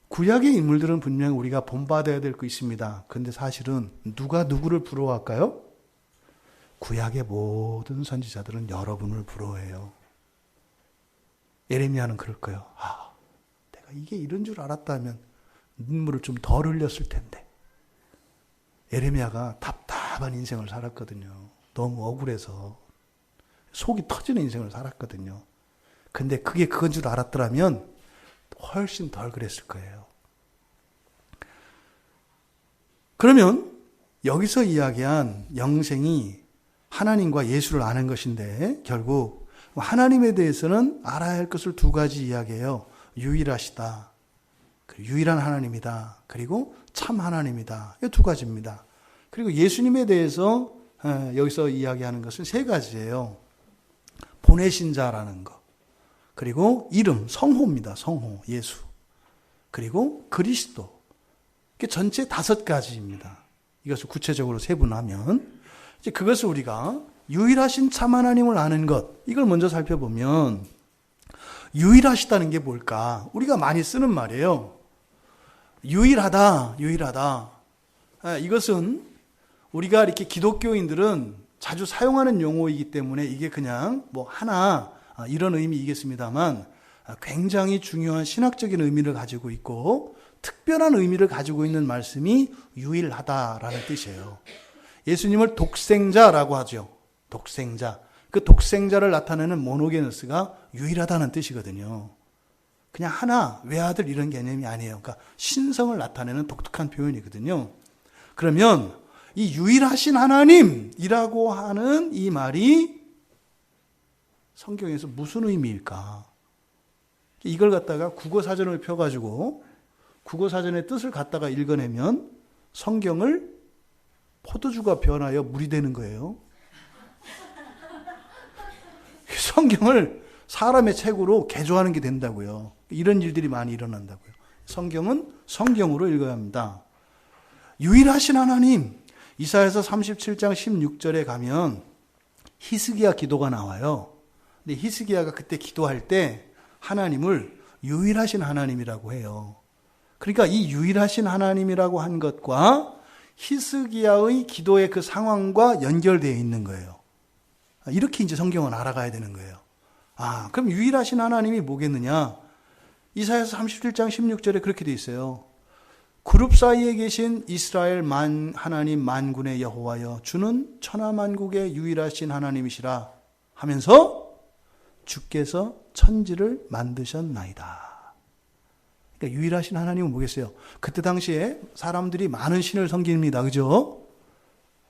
S1: 구약의 인물들은 분명 우리가 본받아야 될 거 있습니다. 그런데 사실은 누가 누구를 부러워할까요? 구약의 모든 선지자들은 여러분을 부러워해요. 에레미야는 그럴 거예요. 아, 내가 이게 이런 줄 알았다면 눈물을 좀 덜 흘렸을 텐데. 에레미야가 답답한 인생을 살았거든요. 너무 억울해서 속이 터지는 인생을 살았거든요. 근데 그게 그건 줄 알았더라면 훨씬 덜 그랬을 거예요. 그러면 여기서 이야기한 영생이 하나님과 예수를 아는 것인데, 결국 하나님에 대해서는 알아야 할 것을 두 가지 이야기해요. 유일하시다. 유일한 하나님이다. 그리고 참 하나님이다. 이 두 가지입니다. 그리고 예수님에 대해서 여기서 이야기하는 것은 세 가지예요. 보내신 자라는 것. 그리고 이름, 성호입니다. 성호, 예수. 그리고 그리스도. 이게 전체 5가지입니다. 이것을 구체적으로 세분하면 이제 그것을 우리가 유일하신 참 하나님을 아는 것, 이걸 먼저 살펴보면 유일하시다는 게 뭘까? 우리가 많이 쓰는 말이에요. 유일하다, 유일하다. 이것은 우리가 이렇게 기독교인들은 자주 사용하는 용어이기 때문에 이게 그냥 뭐 하나 이런 의미이겠습니다만 굉장히 중요한 신학적인 의미를 가지고 있고 특별한 의미를 가지고 있는 말씀이 유일하다라는 뜻이에요. 예수님을 독생자라고 하죠. 독생자. 그 독생자를 나타내는 모노게너스가 유일하다는 뜻이거든요. 그냥 하나, 외아들 이런 개념이 아니에요. 그러니까 신성을 나타내는 독특한 표현이거든요. 그러면 이 유일하신 하나님이라고 하는 이 말이 성경에서 무슨 의미일까? 이걸 갖다가 국어사전을 펴가지고 국어사전의 뜻을 갖다가 읽어내면 성경을 포도주가 변하여 물이 되는 거예요. 성경을 사람의 책으로 개조하는 게 된다고요. 이런 일들이 많이 일어난다고요. 성경은 성경으로 읽어야 합니다. 유일하신 하나님, 이사야서 37장 16절에 가면 히스기야 기도가 나와요. 근데 히스기야가 그때 기도할 때 하나님을 유일하신 하나님이라고 해요. 그러니까 이 유일하신 하나님이라고 한 것과 히스기야의 기도의 그 상황과 연결되어 있는 거예요. 이렇게 이제 성경은 알아가야 되는 거예요. 아, 그럼 유일하신 하나님이 뭐겠느냐? 이사야서 37장 16절에 그렇게 돼 있어요. 그룹 사이에 계신 이스라엘 하나님 만군의 여호와여 주는 천하만국의 유일하신 하나님이시라 하면서 주께서 천지를 만드셨나이다. 그러니까 유일하신 하나님은 뭐겠어요? 그때 당시에 사람들이 많은 신을 섬깁니다. 그죠?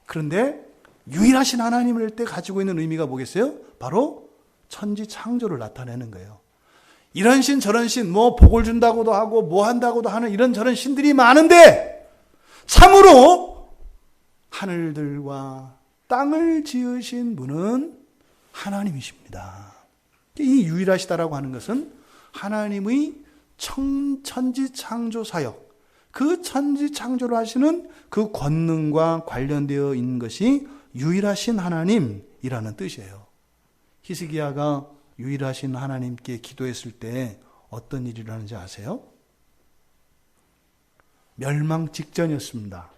S1: 그런데 유일하신 하나님을 때 가지고 있는 의미가 뭐겠어요? 바로 천지 창조를 나타내는 거예요. 이런 신 저런 신 뭐 복을 준다고도 하고 뭐 한다고도 하는 이런저런 신들이 많은데 참으로 하늘들과 땅을 지으신 분은 하나님이십니다. 이 유일하시다라고 하는 것은 하나님의 천지 창조 사역, 그 천지 창조를 하시는 그 권능과 관련되어 있는 것이 유일하신 하나님이라는 뜻이에요. 히스기야가 유일하신 하나님께 기도했을 때 어떤 일이 일어나는지 아세요? 멸망 직전이었습니다.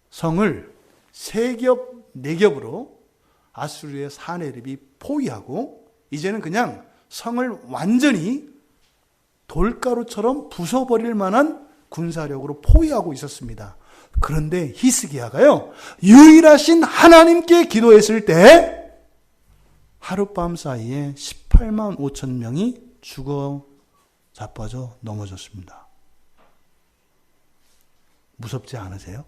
S1: 성을 3겹, 4겹으로 아수르의 사네립이 포위하고 이제는 그냥 성을 완전히 돌가루처럼 부숴버릴 만한 군사력으로 포위하고 있었습니다. 그런데 히스기야가요, 유일하신 하나님께 기도했을 때 하룻밤 사이에 18만 5천 명이 죽어 자빠져 넘어졌습니다. 무섭지 않으세요?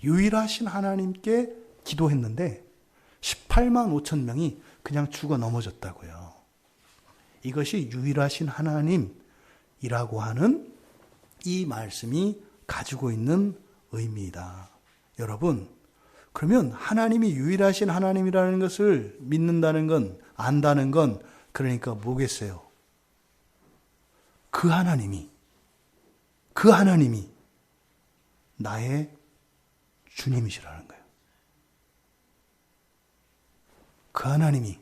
S1: 유일하신 하나님께 기도했는데 18만 5천 명이 그냥 죽어 넘어졌다고요. 이것이 유일하신 하나님이라고 하는 이 말씀이 가지고 있는 의미이다. 여러분, 그러면 하나님이 유일하신 하나님이라는 것을 믿는다는 건, 안다는 건 그러니까 뭐겠어요? 그 하나님이 나의 주님이시라는 거예요. 그 하나님이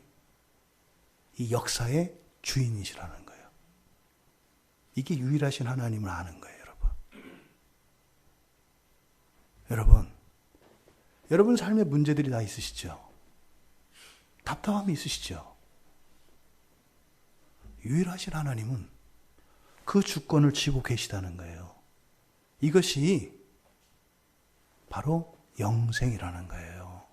S1: 이 역사의 주인이시라는 거예요. 이게 유일하신 하나님을 아는 거예요, 여러분. 여러분 삶에 문제들이 다 있으시죠? 답답함이 있으시죠? 유일하신 하나님은 그 주권을 쥐고 계시다는 거예요. 이것이 바로 영생이라는 거예요.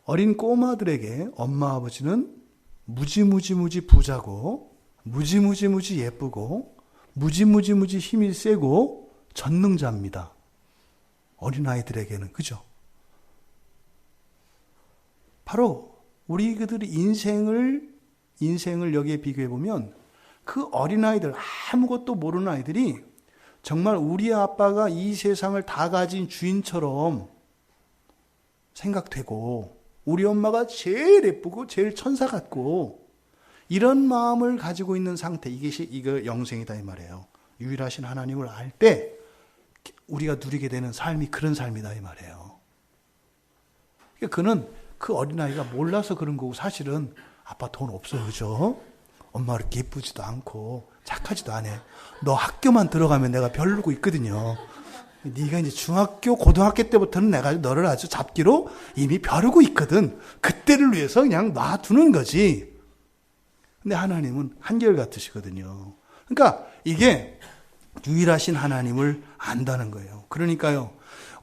S1: 어린 꼬마들에게 엄마 아버지는 무지무지 부자고 무지무지 예쁘고 무지무지 힘이 세고 전능자입니다. 어린아이들에게는. 그죠? 바로 우리 그들의 인생을 여기에 비교해보면 그 어린아이들, 아무것도 모르는 아이들이 정말 우리 아빠가 이 세상을 다 가진 주인처럼 생각되고 우리 엄마가 제일 예쁘고 제일 천사 같고 이런 마음을 가지고 있는 상태, 이거 영생이다 이 말이에요. 유일하신 하나님을 알 때 우리가 누리게 되는 삶이 그런 삶이다 이 말이에요. 그는 그 어린아이가 몰라서 그런 거고 사실은 아빠 돈 없어, 그죠? 엄마 그렇게 예쁘지도 않고 착하지도 않아. 너 학교만 들어가면 내가 별로고 있거든요. 네가 이제 중학교, 고등학교 때부터는 내가 너를 아주 잡기로 이미 벼르고 있거든. 그때를 위해서 그냥 놔두는 거지. 근데 하나님은 한결같으시거든요. 그러니까 이게 유일하신 하나님을 안다는 거예요. 그러니까요,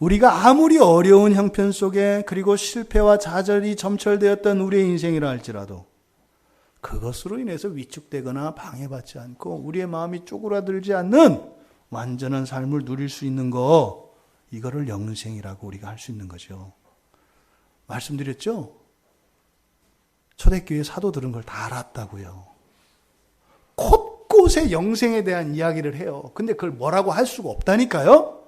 S1: 우리가 아무리 어려운 형편 속에 그리고 실패와 좌절이 점철되었던 우리의 인생이라 할지라도 그것으로 인해서 위축되거나 방해받지 않고 우리의 마음이 쪼그라들지 않는 완전한 삶을 누릴 수 있는 거, 이거를 영생이라고 우리가 할 수 있는 거죠. 말씀드렸죠? 초대교회 사도들은 그걸 다 알았다고요. 곳곳에 영생에 대한 이야기를 해요. 근데 그걸 뭐라고 할 수가 없다니까요.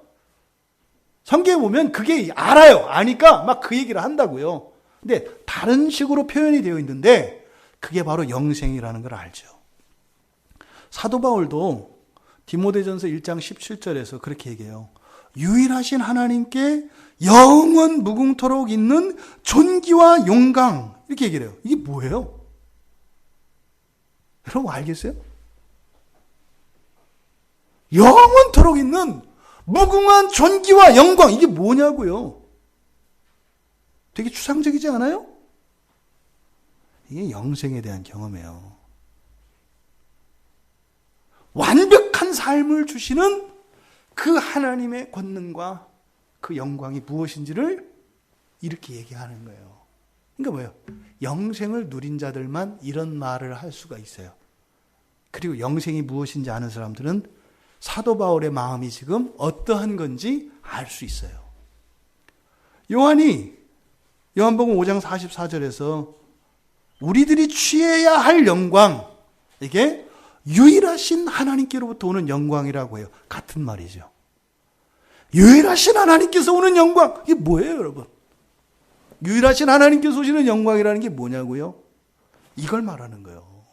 S1: 성경에 보면 그게 알아요. 아니까 막 그 얘기를 한다고요. 근데 다른 식으로 표현이 되어 있는데 그게 바로 영생이라는 걸 알죠. 사도 바울도 디모데전서 1장 17절에서 그렇게 얘기해요. 유일하신 하나님께 영원 무궁토록 있는 존귀와 영광, 이렇게 얘기를 해요. 이게 뭐예요? 여러분 알겠어요? 영원토록 있는 무궁한 존귀와 영광, 이게 뭐냐고요? 되게 추상적이지 않아요? 이게 영생에 대한 경험이에요. 완벽한 삶을 주시는 그 하나님의 권능과 그 영광이 무엇인지를 이렇게 얘기하는 거예요. 그러니까 뭐예요? 영생을 누린 자들만 이런 말을 할 수가 있어요. 그리고 영생이 무엇인지 아는 사람들은 사도 바울의 마음이 지금 어떠한 건지 알 수 있어요. 요한이 요한복음 5장 44절에서 우리들이 취해야 할 영광, 이게 유일하신 하나님께로부터 오는 영광이라고 해요. 같은 말이죠. 유일하신 하나님께서 오는 영광, 이게 뭐예요, 여러분? 유일하신 하나님께서 오시는 영광이라는 게 뭐냐고요? 이걸 말하는 거예요.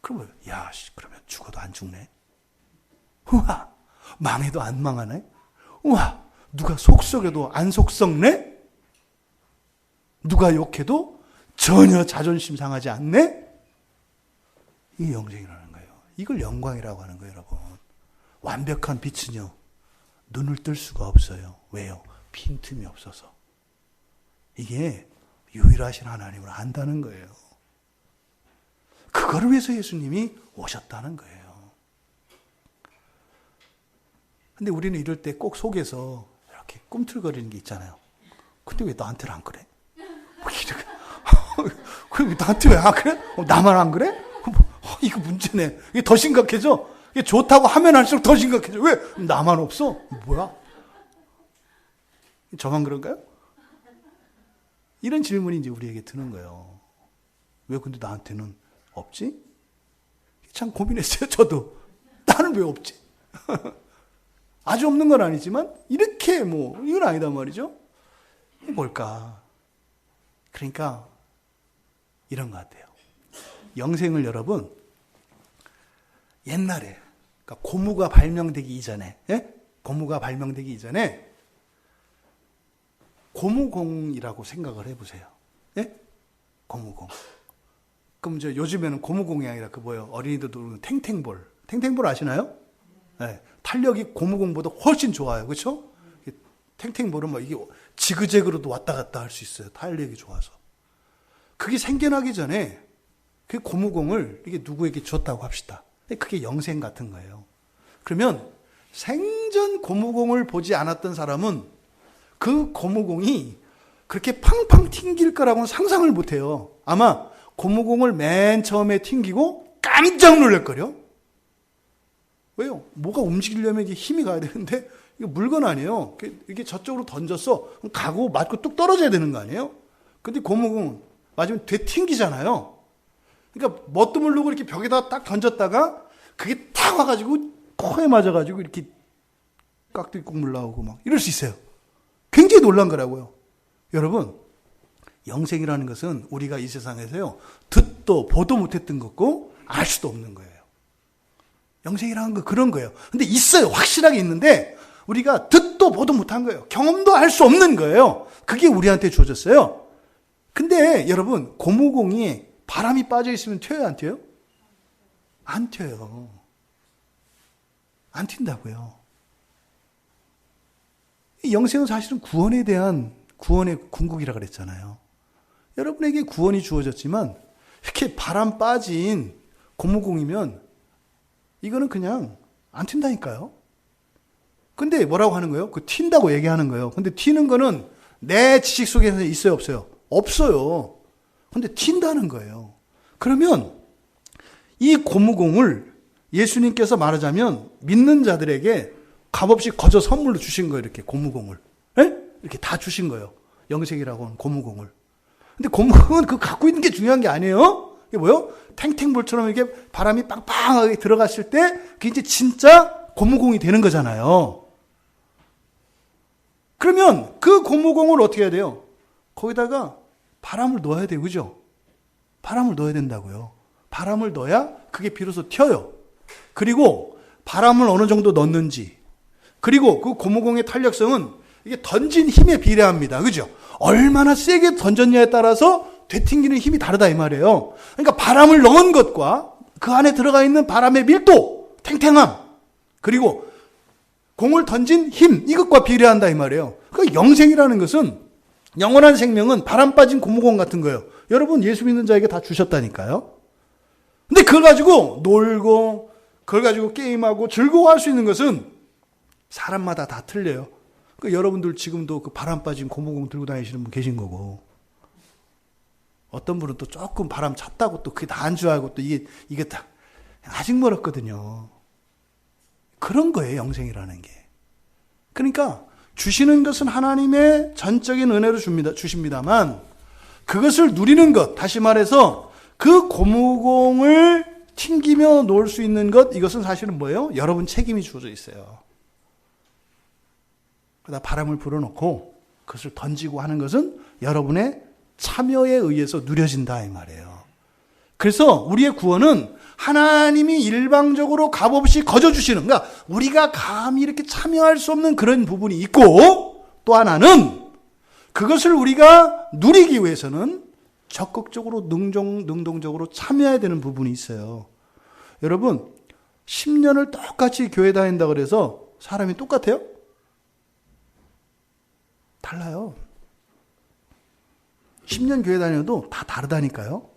S1: 그러면 야, 그러면 죽어도 안 죽네? 우와, 망해도 안 망하네? 우와, 누가 속썩여도 안 속썩네? 누가 욕해도 전혀 자존심 상하지 않네? 이게 영생이라는 거예요. 이걸 영광이라고 하는 거예요, 여러분. 완벽한 빛은요, 눈을 뜰 수가 없어요. 왜요? 빈틈이 없어서. 이게 유일하신 하나님을 안다는 거예요. 그거를 위해서 예수님이 오셨다는 거예요. 근데 우리는 이럴 때 꼭 속에서 이렇게 꿈틀거리는 게 있잖아요. 근데 왜 나한테는 안 그래? 그래, 나한테 왜 안 그래? 나만 안 그래? 이거 문제네. 이게 더 심각해져. 이게 좋다고 하면 할수록 더 심각해져. 왜? 나만 없어? 뭐야? 저만 그런가요? 이런 질문이 이제 우리에게 드는 거예요. 왜 근데 나한테는 없지? 참 고민했어요, 저도. 나는 왜 없지? 아주 없는 건 아니지만, 이렇게 이건 아니단 말이죠? 이게 뭘까? 그러니까, 이런 것 같아요. 영생을 여러분, 옛날에, 그러니까 고무가 발명되기 이전에, 예? 고무가 발명되기 이전에, 고무공이라고 생각을 해보세요. 예? 고무공. 그럼 요즘에는 고무공이 아니라 어린이들도 모르는 탱탱볼. 탱탱볼 아시나요? 네. 탄력이 고무공보다 훨씬 좋아요. 그렇죠? 탱탱볼은 이게 지그재그로도 왔다 갔다 할 수 있어요. 탄력이 좋아서. 그게 생겨나기 전에 그 고무공을 이게 누구에게 줬다고 합시다. 그게 영생 같은 거예요. 그러면 생전 고무공을 보지 않았던 사람은 그 고무공이 그렇게 팡팡 튕길 거라고는 상상을 못 해요. 아마 고무공을 맨 처음에 튕기고 깜짝 놀랄걸요? 왜요? 뭐가 움직이려면 이게 힘이 가야 되는데, 이거 물건 아니에요. 이게 저쪽으로 던졌어. 가고 맞고 뚝 떨어져야 되는 거 아니에요? 근데 고무공은 맞으면 되튕기잖아요. 그러니까 뭣도 모르고 이렇게 벽에다 딱 던졌다가 그게 탁 와가지고 코에 맞아가지고 이렇게 깍두기 국물 나오고 막 이럴 수 있어요. 굉장히 놀란 거라고요. 여러분, 영생이라는 것은 우리가 이 세상에서요, 듣도 보도 못했던 것고 알 수도 없는 거예요. 영생이라는 건 그런 거예요. 근데 있어요. 확실하게 있는데 우리가 듣도 보도 못한 거예요. 경험도 할 수 없는 거예요. 그게 우리한테 주어졌어요. 근데 여러분, 고무공이 바람이 빠져 있으면 튀어요, 안 튀어요? 안 튀어요. 안 튄다고요. 영생은 사실은 구원에 대한 구원의 궁극이라고 그랬잖아요. 여러분에게 구원이 주어졌지만 이렇게 바람 빠진 고무공이면 이거는 그냥 안 튄다니까요. 근데 뭐라고 하는 거예요? 그 튄다고 얘기하는 거예요. 근데 튀는 거는 내 지식 속에서 있어요, 없어요? 없어요. 근데 튄다는 거예요. 그러면 이 고무공을 예수님께서 말하자면 믿는 자들에게 값없이 거저 선물로 주신 거예요. 이렇게 고무공을. 예? 이렇게 다 주신 거예요. 영생이라고 하는 고무공을. 근데 고무공은 그 갖고 있는 게 중요한 게 아니에요. 이게 뭐예요? 탱탱볼처럼 이렇게 바람이 빵빵하게 들어갔을 때 그게 이제 진짜 고무공이 되는 거잖아요. 그러면 그 고무공을 어떻게 해야 돼요? 거기다가 바람을 넣어야 돼요. 그죠? 바람을 넣어야 된다고요. 바람을 넣어야 그게 비로소 튀어요. 그리고 바람을 어느 정도 넣는지, 그리고 그 고무공의 탄력성은 이게 던진 힘에 비례합니다. 그죠? 얼마나 세게 던졌냐에 따라서 되튕기는 힘이 다르다 이 말이에요. 그러니까 바람을 넣은 것과 그 안에 들어가 있는 바람의 밀도, 탱탱함, 그리고 공을 던진 힘, 이것과 비례한다 이 말이에요. 그러니까 영생이라는 것은, 영원한 생명은 바람 빠진 고무공 같은 거예요. 여러분 예수 믿는 자에게 다 주셨다니까요. 근데 그걸 가지고 놀고, 그걸 가지고 게임하고 즐거워할 수 있는 것은 사람마다 다 틀려요. 그 여러분들 지금도 그 바람 빠진 고무공 들고 다니시는 분 계신 거고, 어떤 분은 또 조금 바람 찼다고 또 그게 다 안 줄 알고 또 이게 다 아직 멀었거든요. 그런 거예요, 영생이라는 게. 그러니까 주시는 것은 하나님의 전적인 은혜로 주십니다만, 그것을 누리는 것, 다시 말해서 그 고무공을 튕기며 놀 수 있는 것, 이것은 사실은 뭐예요? 여러분 책임이 주어져 있어요. 그러다 바람을 불어넣고 그것을 던지고 하는 것은 여러분의 참여에 의해서 누려진다 이 말이에요. 그래서 우리의 구원은 하나님이 일방적으로 값없이 거저주시는, 그러니까 우리가 감히 이렇게 참여할 수 없는 그런 부분이 있고, 또 하나는 그것을 우리가 누리기 위해서는 적극적으로 능동적으로 참여해야 되는 부분이 있어요. 여러분 10년을 똑같이 교회 다닌다 그래서 사람이 똑같아요? 달라요. 10년 교회 다녀도 다 다르다니까요.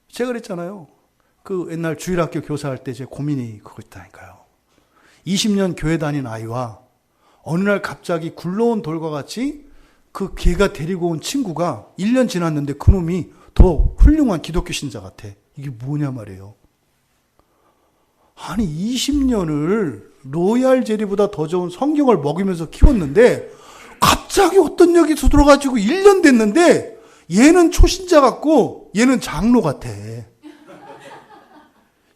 S1: 제가 그랬잖아요. 그 옛날 주일학교 교사할 때 제 고민이 그거였다니까요. 20년 교회 다닌 아이와 어느 날 갑자기 굴러온 돌과 같이 그 걔가 데리고 온 친구가 1년 지났는데 그놈이 더 훌륭한 기독교 신자 같아. 이게 뭐냐 말이에요. 아니 20년을 로얄 제리보다 더 좋은 성경을 먹이면서 키웠는데 갑자기 어떤 역에서 들어가지고 1년 됐는데 얘는 초신자 같고 얘는 장로 같아.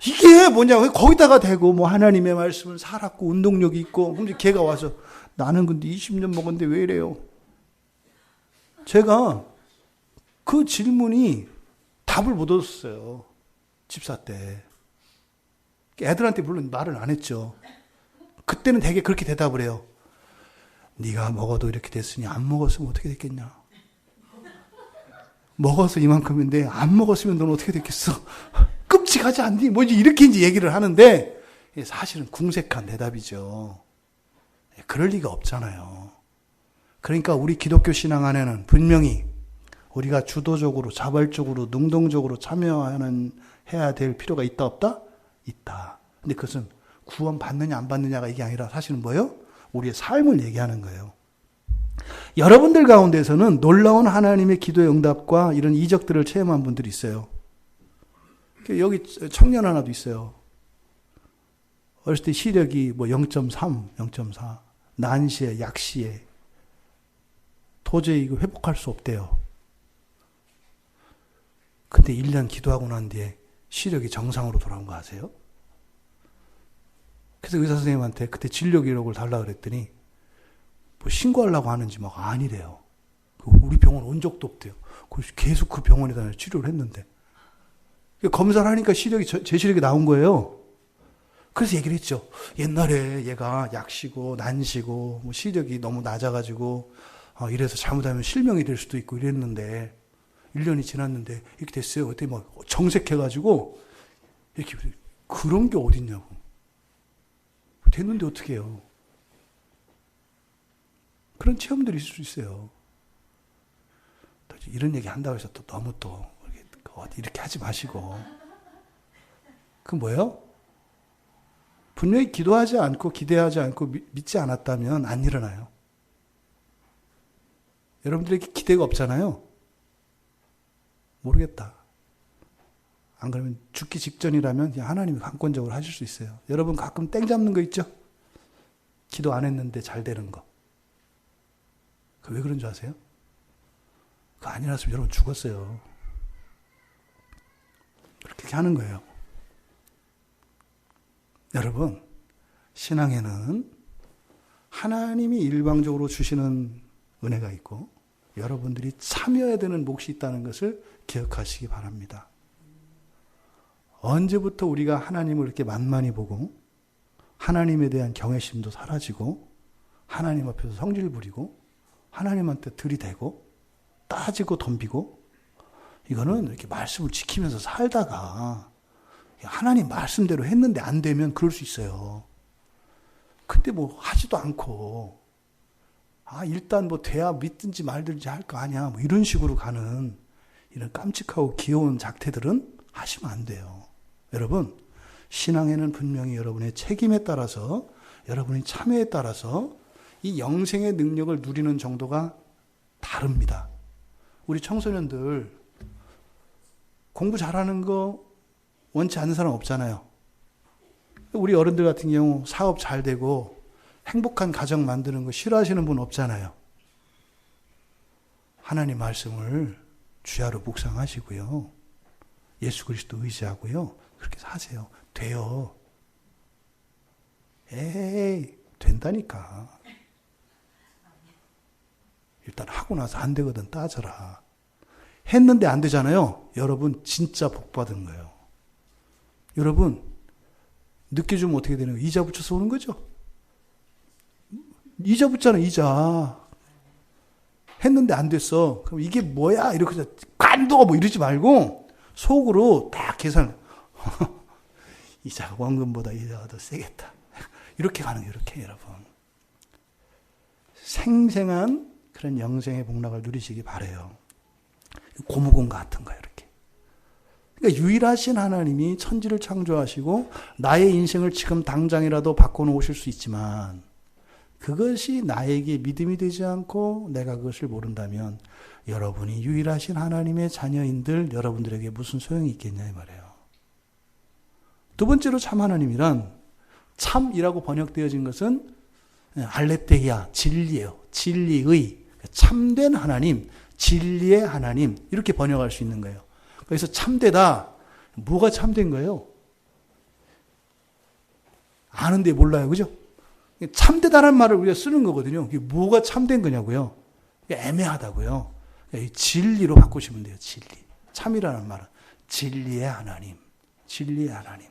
S1: 이게 뭐냐, 거기다가 대고 뭐 하나님의 말씀을 살았고 운동력이 있고, 근데 걔가 와서 나는 근데 20년 먹었는데 왜 이래요? 제가 그 질문이 답을 못 얻었어요. 집사 때. 애들한테 물론 말을 안 했죠. 그때는 되게 그렇게 대답을 해요. 네가 먹어도 이렇게 됐으니 안 먹었으면 어떻게 됐겠냐. 먹어서 이만큼인데 안 먹었으면 넌 어떻게 됐겠어. 끔찍하지 않니? 뭐지 이렇게 이제 얘기를 하는데 사실은 궁색한 대답이죠. 그럴 리가 없잖아요. 그러니까 우리 기독교 신앙 안에는 분명히 우리가 주도적으로 자발적으로 능동적으로 해야 될 필요가 있다 없다? 있다. 근데 그것은 구원 받느냐 안 받느냐가 이게 아니라 사실은 뭐예요? 우리의 삶을 얘기하는 거예요. 여러분들 가운데서는 놀라운 하나님의 기도의 응답과 이런 이적들을 체험한 분들이 있어요. 여기 청년 하나도 있어요. 어렸을 때 시력이 뭐 0.3, 0.4, 난시에, 약시에 도저히 이거 회복할 수 없대요. 근데 1년 기도하고 난 뒤에 시력이 정상으로 돌아온 거 아세요? 그래서 의사 선생님한테 그때 진료 기록을 달라고 그랬더니 뭐 신고하려고 하는지 막 아니래요. 우리 병원 온 적도 없대요. 계속 그 병원에다 치료를 했는데 검사를 하니까 제 시력이 나온 거예요. 그래서 얘기를 했죠. 옛날에 얘가 약시고 난시고 뭐 시력이 너무 낮아가지고 이래서 잘못하면 실명이 될 수도 있고 이랬는데 1년이 지났는데 이렇게 됐어요. 그때 막 정색해가지고 이렇게 그런 게 어딨냐고. 됐는데 어떻게 해요. 그런 체험들이 있을 수 있어요. 이런 얘기 한다고 해서 또 너무 또 이렇게 하지 마시고. 그 뭐예요? 분명히 기도하지 않고 기대하지 않고 믿지 않았다면 안 일어나요. 여러분들에게 기대가 없잖아요. 모르겠다. 안 그러면 죽기 직전이라면 그냥 하나님이 강권적으로 하실 수 있어요. 여러분 가끔 땡 잡는 거 있죠? 기도 안 했는데 잘 되는 거. 그 왜 그런 줄 아세요? 그거 아니랐으면 여러분 죽었어요. 그렇게 하는 거예요. 여러분, 신앙에는 하나님이 일방적으로 주시는 은혜가 있고 여러분들이 참여해야 되는 몫이 있다는 것을 기억하시기 바랍니다. 언제부터 우리가 하나님을 이렇게 만만히 보고 하나님에 대한 경외심도 사라지고 하나님 앞에서 성질 부리고 하나님한테 들이대고 따지고 덤비고 이거는 이렇게 말씀을 지키면서 살다가 하나님 말씀대로 했는데 안 되면 그럴 수 있어요. 근데 뭐 하지도 않고 일단 뭐 돼야 믿든지 말든지 할 거 아니야 뭐 이런 식으로 가는 이런 깜찍하고 귀여운 작태들은 하시면 안 돼요. 여러분, 신앙에는 분명히 여러분의 책임에 따라서, 여러분의 참여에 따라서 이 영생의 능력을 누리는 정도가 다릅니다. 우리 청소년들 공부 잘하는 거 원치 않는 사람 없잖아요. 우리 어른들 같은 경우 사업 잘 되고 행복한 가정 만드는 거 싫어하시는 분 없잖아요. 하나님 말씀을 주야로 묵상하시고요. 예수 그리스도 의지하고요. 그렇게 사세요. 돼요. 에이, 된다니까. 일단 하고 나서 안 되거든 따져라. 했는데 안 되잖아요. 여러분 진짜 복 받은 거예요. 여러분 늦게 주면 어떻게 되나요? 이자 붙여서 오는 거죠. 이자 붙잖아, 이자. 했는데 안 됐어. 그럼 이게 뭐야? 이렇게 관둬 뭐 이러지 말고 속으로 딱 계산. 이자가 원금보다 이자가 더 세겠다. 이렇게 가는 거예요. 이렇게 여러분. 생생한 그런 영생의 복락을 누리시기 바라요. 고무공 같은 거예요. 이렇게. 그러니까 유일하신 하나님이 천지를 창조하시고 나의 인생을 지금 당장이라도 바꿔놓으실 수 있지만 그것이 나에게 믿음이 되지 않고 내가 그것을 모른다면 여러분이 유일하신 하나님의 자녀인들 여러분들에게 무슨 소용이 있겠냐 이 말이에요. 두 번째로 참 하나님이란 참이라고 번역되어진 것은 알레테이아, 진리예요. 진리의, 참된 하나님, 진리의 하나님 이렇게 번역할 수 있는 거예요. 그래서 참되다. 뭐가 참된 거예요? 아는데 몰라요. 그죠? 참되다라는 말을 우리가 쓰는 거거든요. 이게 뭐가 참된 거냐고요? 애매하다고요. 진리로 바꾸시면 돼요. 진리. 참이라는 말은 진리의 하나님. 진리의 하나님.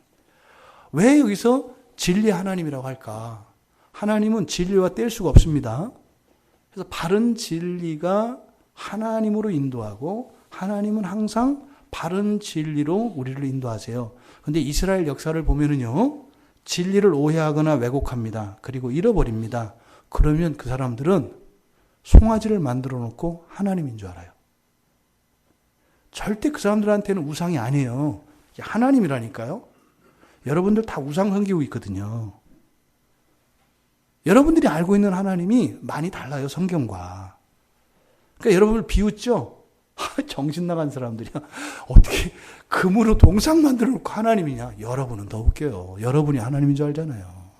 S1: 왜 여기서 진리의 하나님이라고 할까? 하나님은 진리와 뗄 수가 없습니다. 그래서 바른 진리가 하나님으로 인도하고 하나님은 항상 바른 진리로 우리를 인도하세요. 그런데 이스라엘 역사를 보면은요. 진리를 오해하거나 왜곡합니다. 그리고 잃어버립니다. 그러면 그 사람들은 송아지를 만들어 놓고 하나님인 줄 알아요. 절대 그 사람들한테는 우상이 아니에요. 하나님이라니까요. 여러분들 다 우상 섬기고 있거든요. 여러분들이 알고 있는 하나님이 많이 달라요. 성경과. 그러니까 여러분을 비웃죠. 정신 나간 사람들이야. 어떻게 금으로 동상 만들어 놓고 하나님이냐. 여러분은 더 웃겨요. 여러분이 하나님인 줄 알잖아요.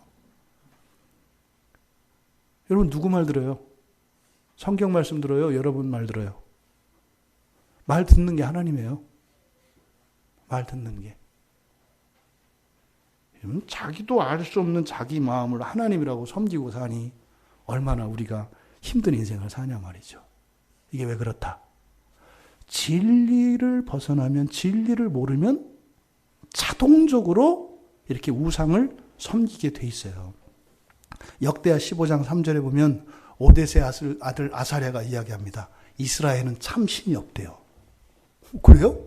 S1: 여러분 누구 말 들어요? 성경 말씀 들어요? 여러분 말 들어요? 말 듣는 게 하나님이에요. 말 듣는 게. 자기도 알 수 없는 자기 마음을 하나님이라고 섬기고 사니 얼마나 우리가 힘든 인생을 사냐 말이죠. 이게 왜 그렇다? 진리를 벗어나면, 진리를 모르면 자동적으로 이렇게 우상을 섬기게 돼 있어요. 역대하 15장 3절에 보면 오뎃의 아들 아사랴가 이야기합니다. 이스라엘은 참 신이 없대요. 그래요?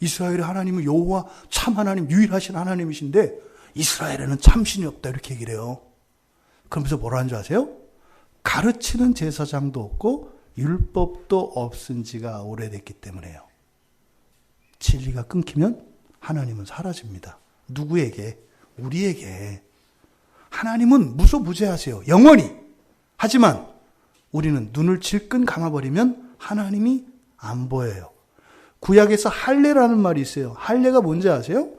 S1: 이스라엘의 하나님은 여호와 참 하나님, 유일하신 하나님이신데 이스라엘에는 참 신이 없다 이렇게 얘기를 해요. 그러면서 뭐라는 줄 아세요? 가르치는 제사장도 없고 율법도 없은 지가 오래됐기 때문에요. 진리가 끊기면 하나님은 사라집니다. 누구에게? 우리에게. 하나님은 무소부재하세요. 영원히. 하지만 우리는 눈을 질끈 감아버리면 하나님이 안 보여요. 구약에서 할례라는 말이 있어요. 할례가 뭔지 아세요?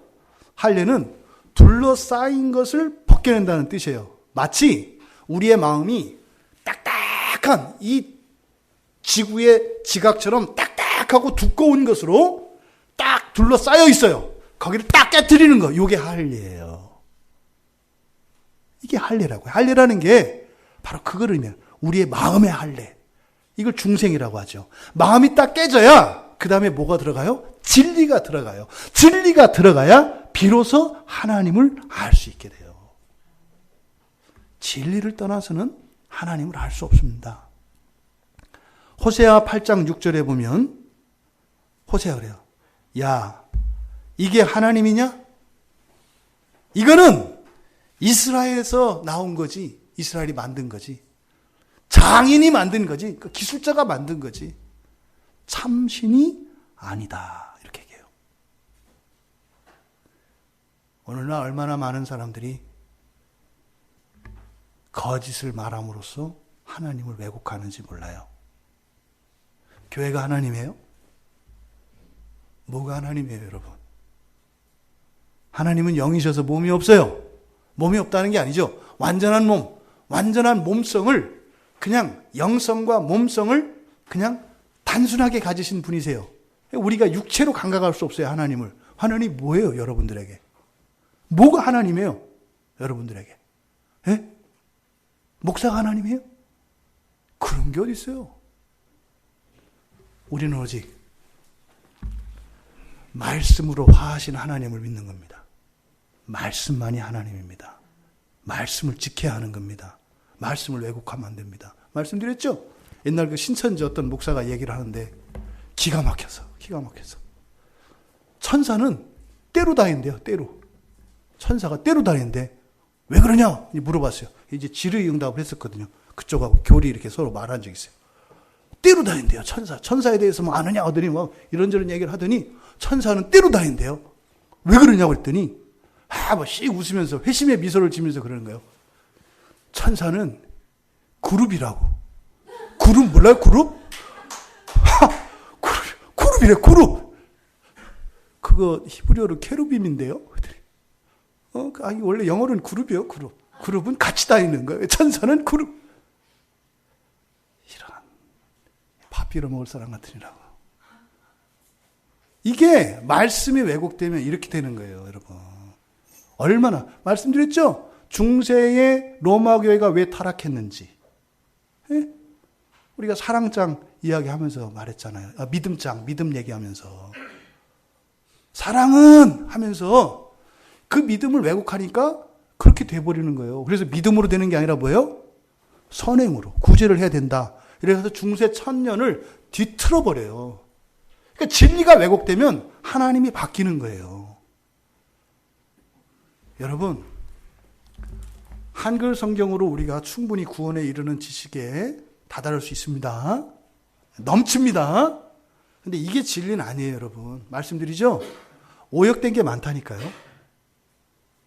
S1: 할례는 둘러싸인 것을 벗겨낸다는 뜻이에요. 마치 우리의 마음이 딱딱한 이 지구의 지각처럼 딱딱하고 두꺼운 것으로 딱 둘러싸여 있어요. 거기를 딱 깨트리는 거. 이게 할례예요. 이게 할례라고요. 할례라는 게 바로 그거를 의미해요. 우리의 마음의 할례. 이걸 중생이라고 하죠. 마음이 딱 깨져야 그 다음에 뭐가 들어가요? 진리가 들어가요. 진리가 들어가야 비로소 하나님을 알 수 있게 돼요. 진리를 떠나서는 하나님을 알 수 없습니다. 호세아 8장 6절에 보면 호세아 그래요. 야, 이게 하나님이냐? 이거는 이스라엘에서 나온 거지. 이스라엘이 만든 거지. 장인이 만든 거지. 기술자가 만든 거지. 참신이 아니다. 이렇게 얘기해요. 오늘날 얼마나 많은 사람들이 거짓을 말함으로써 하나님을 왜곡하는지 몰라요. 교회가 하나님이에요? 뭐가 하나님이에요, 여러분? 하나님은 영이셔서 몸이 없어요. 몸이 없다는 게 아니죠. 완전한 몸, 완전한 몸성을 그냥 영성과 몸성을 그냥 단순하게 가지신 분이세요. 우리가 육체로 감각할 수 없어요, 하나님을. 하나님이 뭐예요, 여러분들에게? 뭐가 하나님이에요, 여러분들에게? 예? 목사가 하나님이에요? 그런 게 어디 있어요? 우리는 오직 말씀으로 화하신 하나님을 믿는 겁니다. 말씀만이 하나님입니다. 말씀을 지켜야 하는 겁니다. 말씀을 왜곡하면 안 됩니다. 말씀드렸죠? 옛날 그 신천지 어떤 목사가 얘기를 하는데 기가 막혀서 천사는 때로 다닌대요. 때로. 천사가 때로 다니는데 왜 그러냐 물어봤어요. 이제 질의 응답을 했었거든요. 그쪽하고 교리 이렇게 서로 말한 적이 있어요. 때로 다닌대요. 천사에 대해서 뭐 아느냐 하더니 뭐 이런저런 얘기를 하더니 천사는 때로 다닌대요. 왜 그러냐고 했더니 씩 웃으면서 회심의 미소를 지면서 그러는 거예요. 천사는 그룹이라고. 그룹 몰라요? 그룹? 그룹이래, 그룹. 그거 히브리어로 케루빔인데요. 아니, 원래 영어로는 그룹이에요, 그룹. 그룹은 같이 다니는 거예요. 천사는 그룹. 이런 밥 빌어 먹을 사람 같으니라고. 이게 말씀이 왜곡되면 이렇게 되는 거예요, 여러분. 얼마나 말씀드렸죠? 중세의 로마 교회가 왜 타락했는지. 예? 우리가 사랑장 이야기하면서 말했잖아요. 믿음장, 믿음 얘기하면서. 사랑은 하면서 그 믿음을 왜곡하니까 그렇게 돼버리는 거예요. 그래서 믿음으로 되는 게 아니라 뭐예요? 선행으로. 구제를 해야 된다. 이래서 중세 천년을 뒤틀어버려요. 그러니까 진리가 왜곡되면 하나님이 바뀌는 거예요. 여러분, 한글 성경으로 우리가 충분히 구원에 이르는 지식에 다다를 수 있습니다. 넘칩니다. 근데 이게 진리는 아니에요, 여러분. 말씀드리죠? 오역된 게 많다니까요.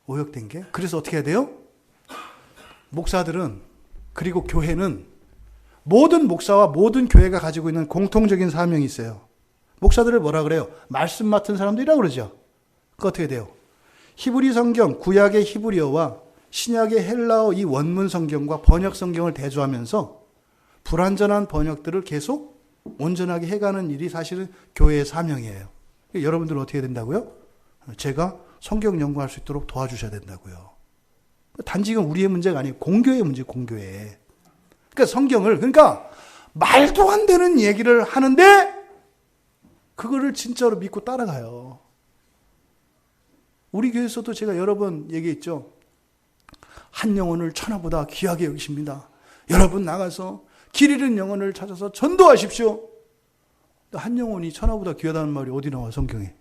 S1: 오역된 게. 그래서 어떻게 해야 돼요? 목사들은, 그리고 교회는 모든 목사와 모든 교회가 가지고 있는 공통적인 사명이 있어요. 목사들을 뭐라 그래요? 말씀 맡은 사람들이라고 그러죠. 그거 어떻게 돼요? 히브리 성경, 구약의 히브리어와 신약의 헬라어 이 원문 성경과 번역 성경을 대조하면서 불완전한 번역들을 계속 온전하게 해가는 일이 사실은 교회의 사명이에요. 여러분들은 어떻게 된다고요? 제가 성경 연구할 수 있도록 도와주셔야 된다고요. 단지 이건 우리의 문제가 아니고 공교의 문제, 공교의. 그러니까 성경을, 그러니까 말도 안 되는 얘기를 하는데 그거를 진짜로 믿고 따라가요. 우리 교회에서도 제가 여러 번 얘기했죠. 한 영혼을 천하보다 귀하게 여기십니다. 여러분 나가서 길 잃은 영혼을 찾아서 전도하십시오. 한 영혼이 천하보다 귀하다는 말이 어디 나와, 성경에?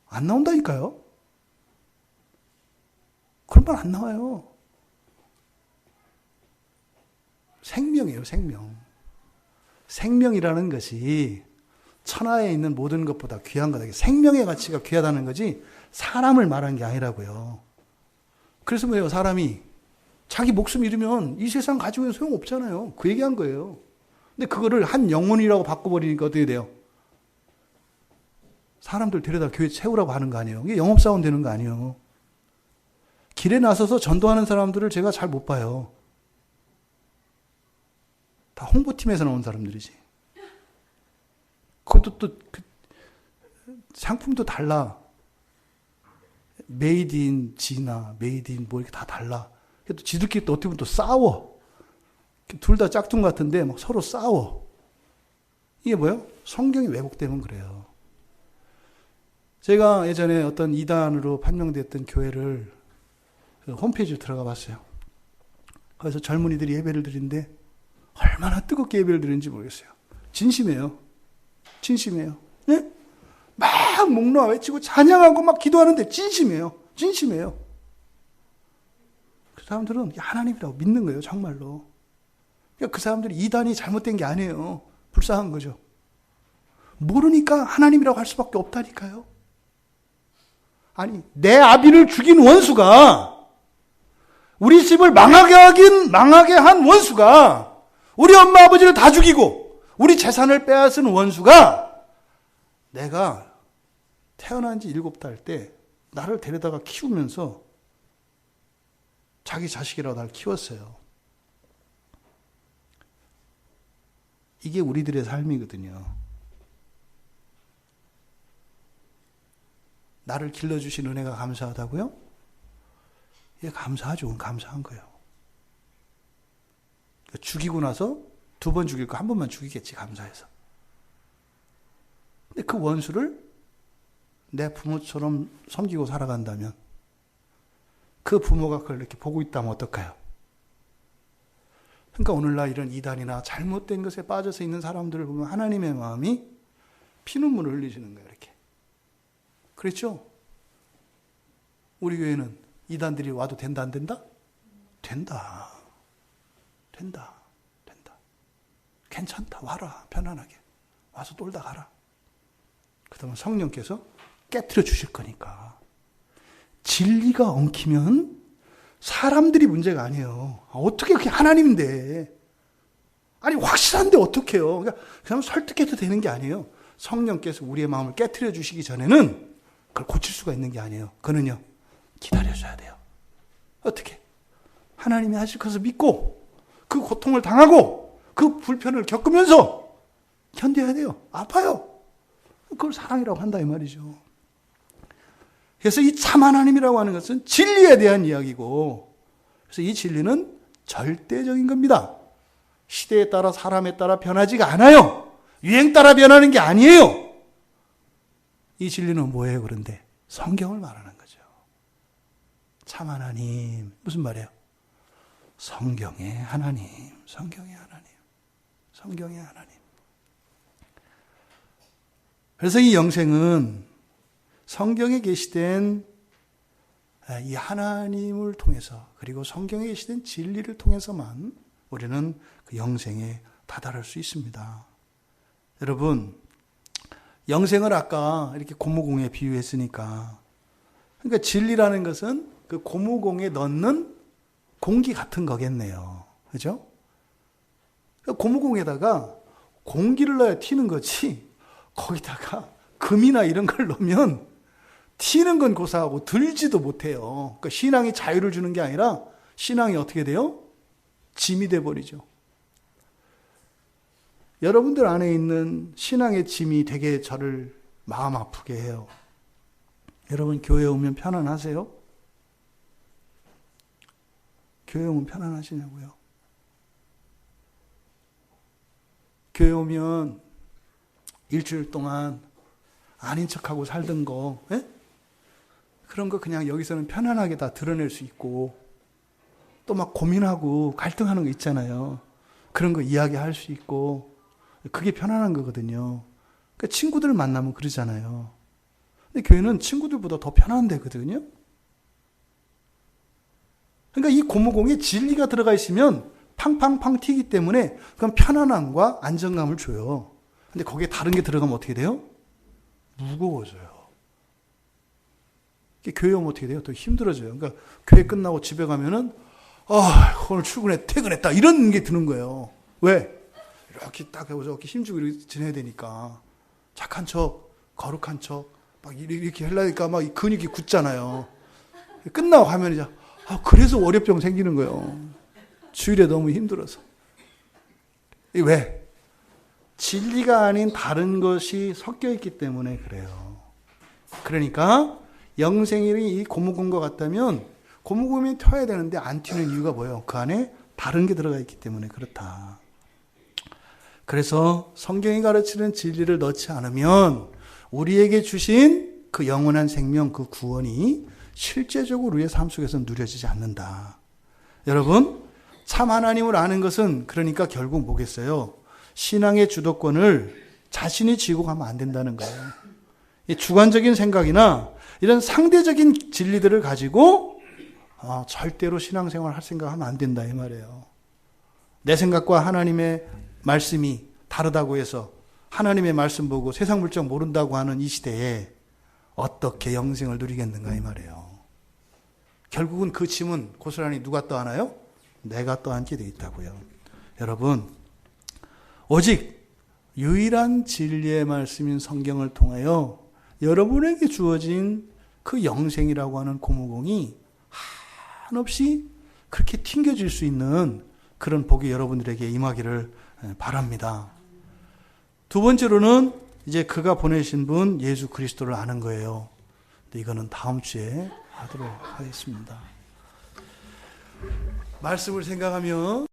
S1: 안 나온다니까요. 그런 말 안 나와요. 생명이에요, 생명. 생명이라는 것이 천하에 있는 모든 것보다 귀한 거다. 생명의 가치가 귀하다는 거지 사람을 말한 게 아니라고요. 그래서 뭐예요? 사람이 자기 목숨 잃으면 이 세상 가지고 있는 소용없잖아요. 그 얘기한 거예요. 근데 그거를 한 영혼이라고 바꿔버리니까 어떻게 돼요? 사람들 데려다 교회 채우라고 하는 거 아니에요. 이게 영업사원 되는 거 아니에요. 길에 나서서 전도하는 사람들을 제가 잘 못 봐요. 다 홍보팀에서 나온 사람들이지. 그것도 또 상품도 달라. 메이드 인 지나, 메이드 인 뭐 이렇게 다 달라. 또 지들끼리 또 어떻게 보면 또 싸워. 둘 다 짝퉁 같은데 막 서로 싸워. 이게 뭐예요? 성경이 왜곡되면 그래요. 제가 예전에 어떤 이단으로 판명됐던 교회를 홈페이지에 들어가 봤어요. 그래서 젊은이들이 예배를 드리는데 얼마나 뜨겁게 예배를 드리는지 모르겠어요. 진심이에요. 진심이에요. 네? 막 목놓아 외치고 찬양하고 막 기도하는데 진심이에요. 진심이에요. 그 사람들은 하나님이라고 믿는 거예요. 정말로. 그러니까 그 사람들이 이단이 잘못된 게 아니에요. 불쌍한 거죠. 모르니까 하나님이라고 할 수밖에 없다니까요. 아니, 내 아비를 죽인 원수가, 우리 집을 망하게 한 원수가, 우리 엄마 아버지를 다 죽이고 우리 재산을 빼앗은 원수가 내가 태어난 지 7달 때 나를 데려다가 키우면서 자기 자식이라고 나를 키웠어요. 이게 우리들의 삶이거든요. 나를 길러주신 은혜가 감사하다고요? 예, 감사하죠. 감사한 거예요. 죽이고 나서 2번 죽일 거 1번만 죽이겠지, 감사해서. 근데 그 원수를 내 부모처럼 섬기고 살아간다면, 그 부모가 그걸 이렇게 보고 있다면 어떨까요? 그러니까 오늘날 이런 이단이나 잘못된 것에 빠져서 있는 사람들을 보면 하나님의 마음이 피눈물을 흘리시는 거예요, 이렇게. 그렇죠? 우리 교회는 이단들이 와도 된다, 안 된다? 된다. 된다. 괜찮다. 와라. 편안하게. 와서 놀다 가라. 그러면 성령께서 깨트려 주실 거니까. 진리가 엉키면 사람들이 문제가 아니에요. 어떻게 그렇게 하나님인데. 아니, 확실한데 어떡해요. 그러니까 그냥 설득해도 되는 게 아니에요. 성령께서 우리의 마음을 깨트려 주시기 전에는 그걸 고칠 수가 있는 게 아니에요. 그거는요, 기다려줘야 돼요. 어떻게? 하나님이 하실 것을 믿고 그 고통을 당하고 그 불편을 겪으면서 견뎌야 돼요. 아파요. 그걸 사랑이라고 한다 이 말이죠. 그래서 이 참 하나님이라고 하는 것은 진리에 대한 이야기고, 그래서 이 진리는 절대적인 겁니다. 시대에 따라 사람에 따라 변하지가 않아요. 유행 따라 변하는 게 아니에요. 이 진리는 뭐예요? 그런데 성경을 말하는 거죠. 참 하나님, 무슨 말이에요? 성경의 하나님, 성경의 하나님, 성경의 하나님. 그래서 이 영생은 성경에 계시된 이 하나님을 통해서, 그리고 성경에 계시된 진리를 통해서만 우리는 그 영생에 다다를 수 있습니다. 여러분, 영생을 아까 이렇게 고무공에 비유했으니까, 그러니까 진리라는 것은 그 고무공에 넣는 공기 같은 거겠네요. 그죠? 고무공에다가 공기를 넣어야 튀는 거지, 거기다가 금이나 이런 걸 넣으면 튀는 건 고사하고 들지도 못해요. 그러니까 신앙이 자유를 주는 게 아니라 신앙이 어떻게 돼요? 짐이 돼버리죠. 여러분들 안에 있는 신앙의 짐이 되게 저를 마음 아프게 해요. 여러분, 교회 오면 편안하세요? 교회 오면 편안하시냐고요? 교회 오면 일주일 동안 아닌 척하고 살던 거, 에? 그런 거 그냥 여기서는 편안하게 다 드러낼 수 있고, 또 막 고민하고 갈등하는 거 있잖아요. 그런 거 이야기할 수 있고, 그게 편안한 거거든요. 그러니까 친구들 만나면 그러잖아요. 근데 교회는 친구들보다 더 편한 데거든요. 그러니까 이 고무공에 진리가 들어가 있으면 팡팡팡 튀기 때문에 그건 편안함과 안정감을 줘요. 근데 거기에 다른 게 들어가면 어떻게 돼요? 무거워져요. 교회 오면 어떻게 돼요? 더 힘들어져요. 그러니까 교회 끝나고 집에 가면은 오늘 퇴근했다 이런 게 드는 거예요. 왜? 이렇게 딱 이렇게 힘주고 이렇게 지내야 되니까, 착한 척, 거룩한 척 막 이렇게 하려니까 막 이 근육이 굳잖아요. 끝나고 가면 이제 그래서 월요병 생기는 거예요. 주일에 너무 힘들어서. 왜? 진리가 아닌 다른 것이 섞여 있기 때문에 그래요. 그러니까 영생이 이 고무공과 같다면 고무공이 튀어야 되는데 안 튀는 이유가 뭐예요? 그 안에 다른 게 들어가 있기 때문에 그렇다. 그래서 성경이 가르치는 진리를 넣지 않으면 우리에게 주신 그 영원한 생명, 그 구원이 실제적으로 우리의 삶 속에서 누려지지 않는다. 여러분, 참 하나님을 아는 것은 그러니까 결국 뭐겠어요? 신앙의 주도권을 자신이 쥐고 가면 안 된다는 거예요. 이 주관적인 생각이나 이런 상대적인 진리들을 가지고 절대로 신앙생활 할 생각하면 안 된다 이 말이에요. 내 생각과 하나님의 말씀이 다르다고 해서 하나님의 말씀 보고 세상 물정 모른다고 하는 이 시대에 어떻게 영생을 누리겠는가 이 말이에요. 결국은 그 짐은 고스란히 누가 떠안아요? 내가 떠안게 돼 있다고요. 여러분, 오직 유일한 진리의 말씀인 성경을 통하여 여러분에게 주어진 그 영생이라고 하는 고무공이 한없이 그렇게 튕겨질 수 있는 그런 복이 여러분들에게 임하기를 바랍니다. 두 번째로는 이제 그가 보내신 분 예수 그리스도를 아는 거예요. 근데 이거는 다음 주에 하도록 하겠습니다. 말씀을 생각하며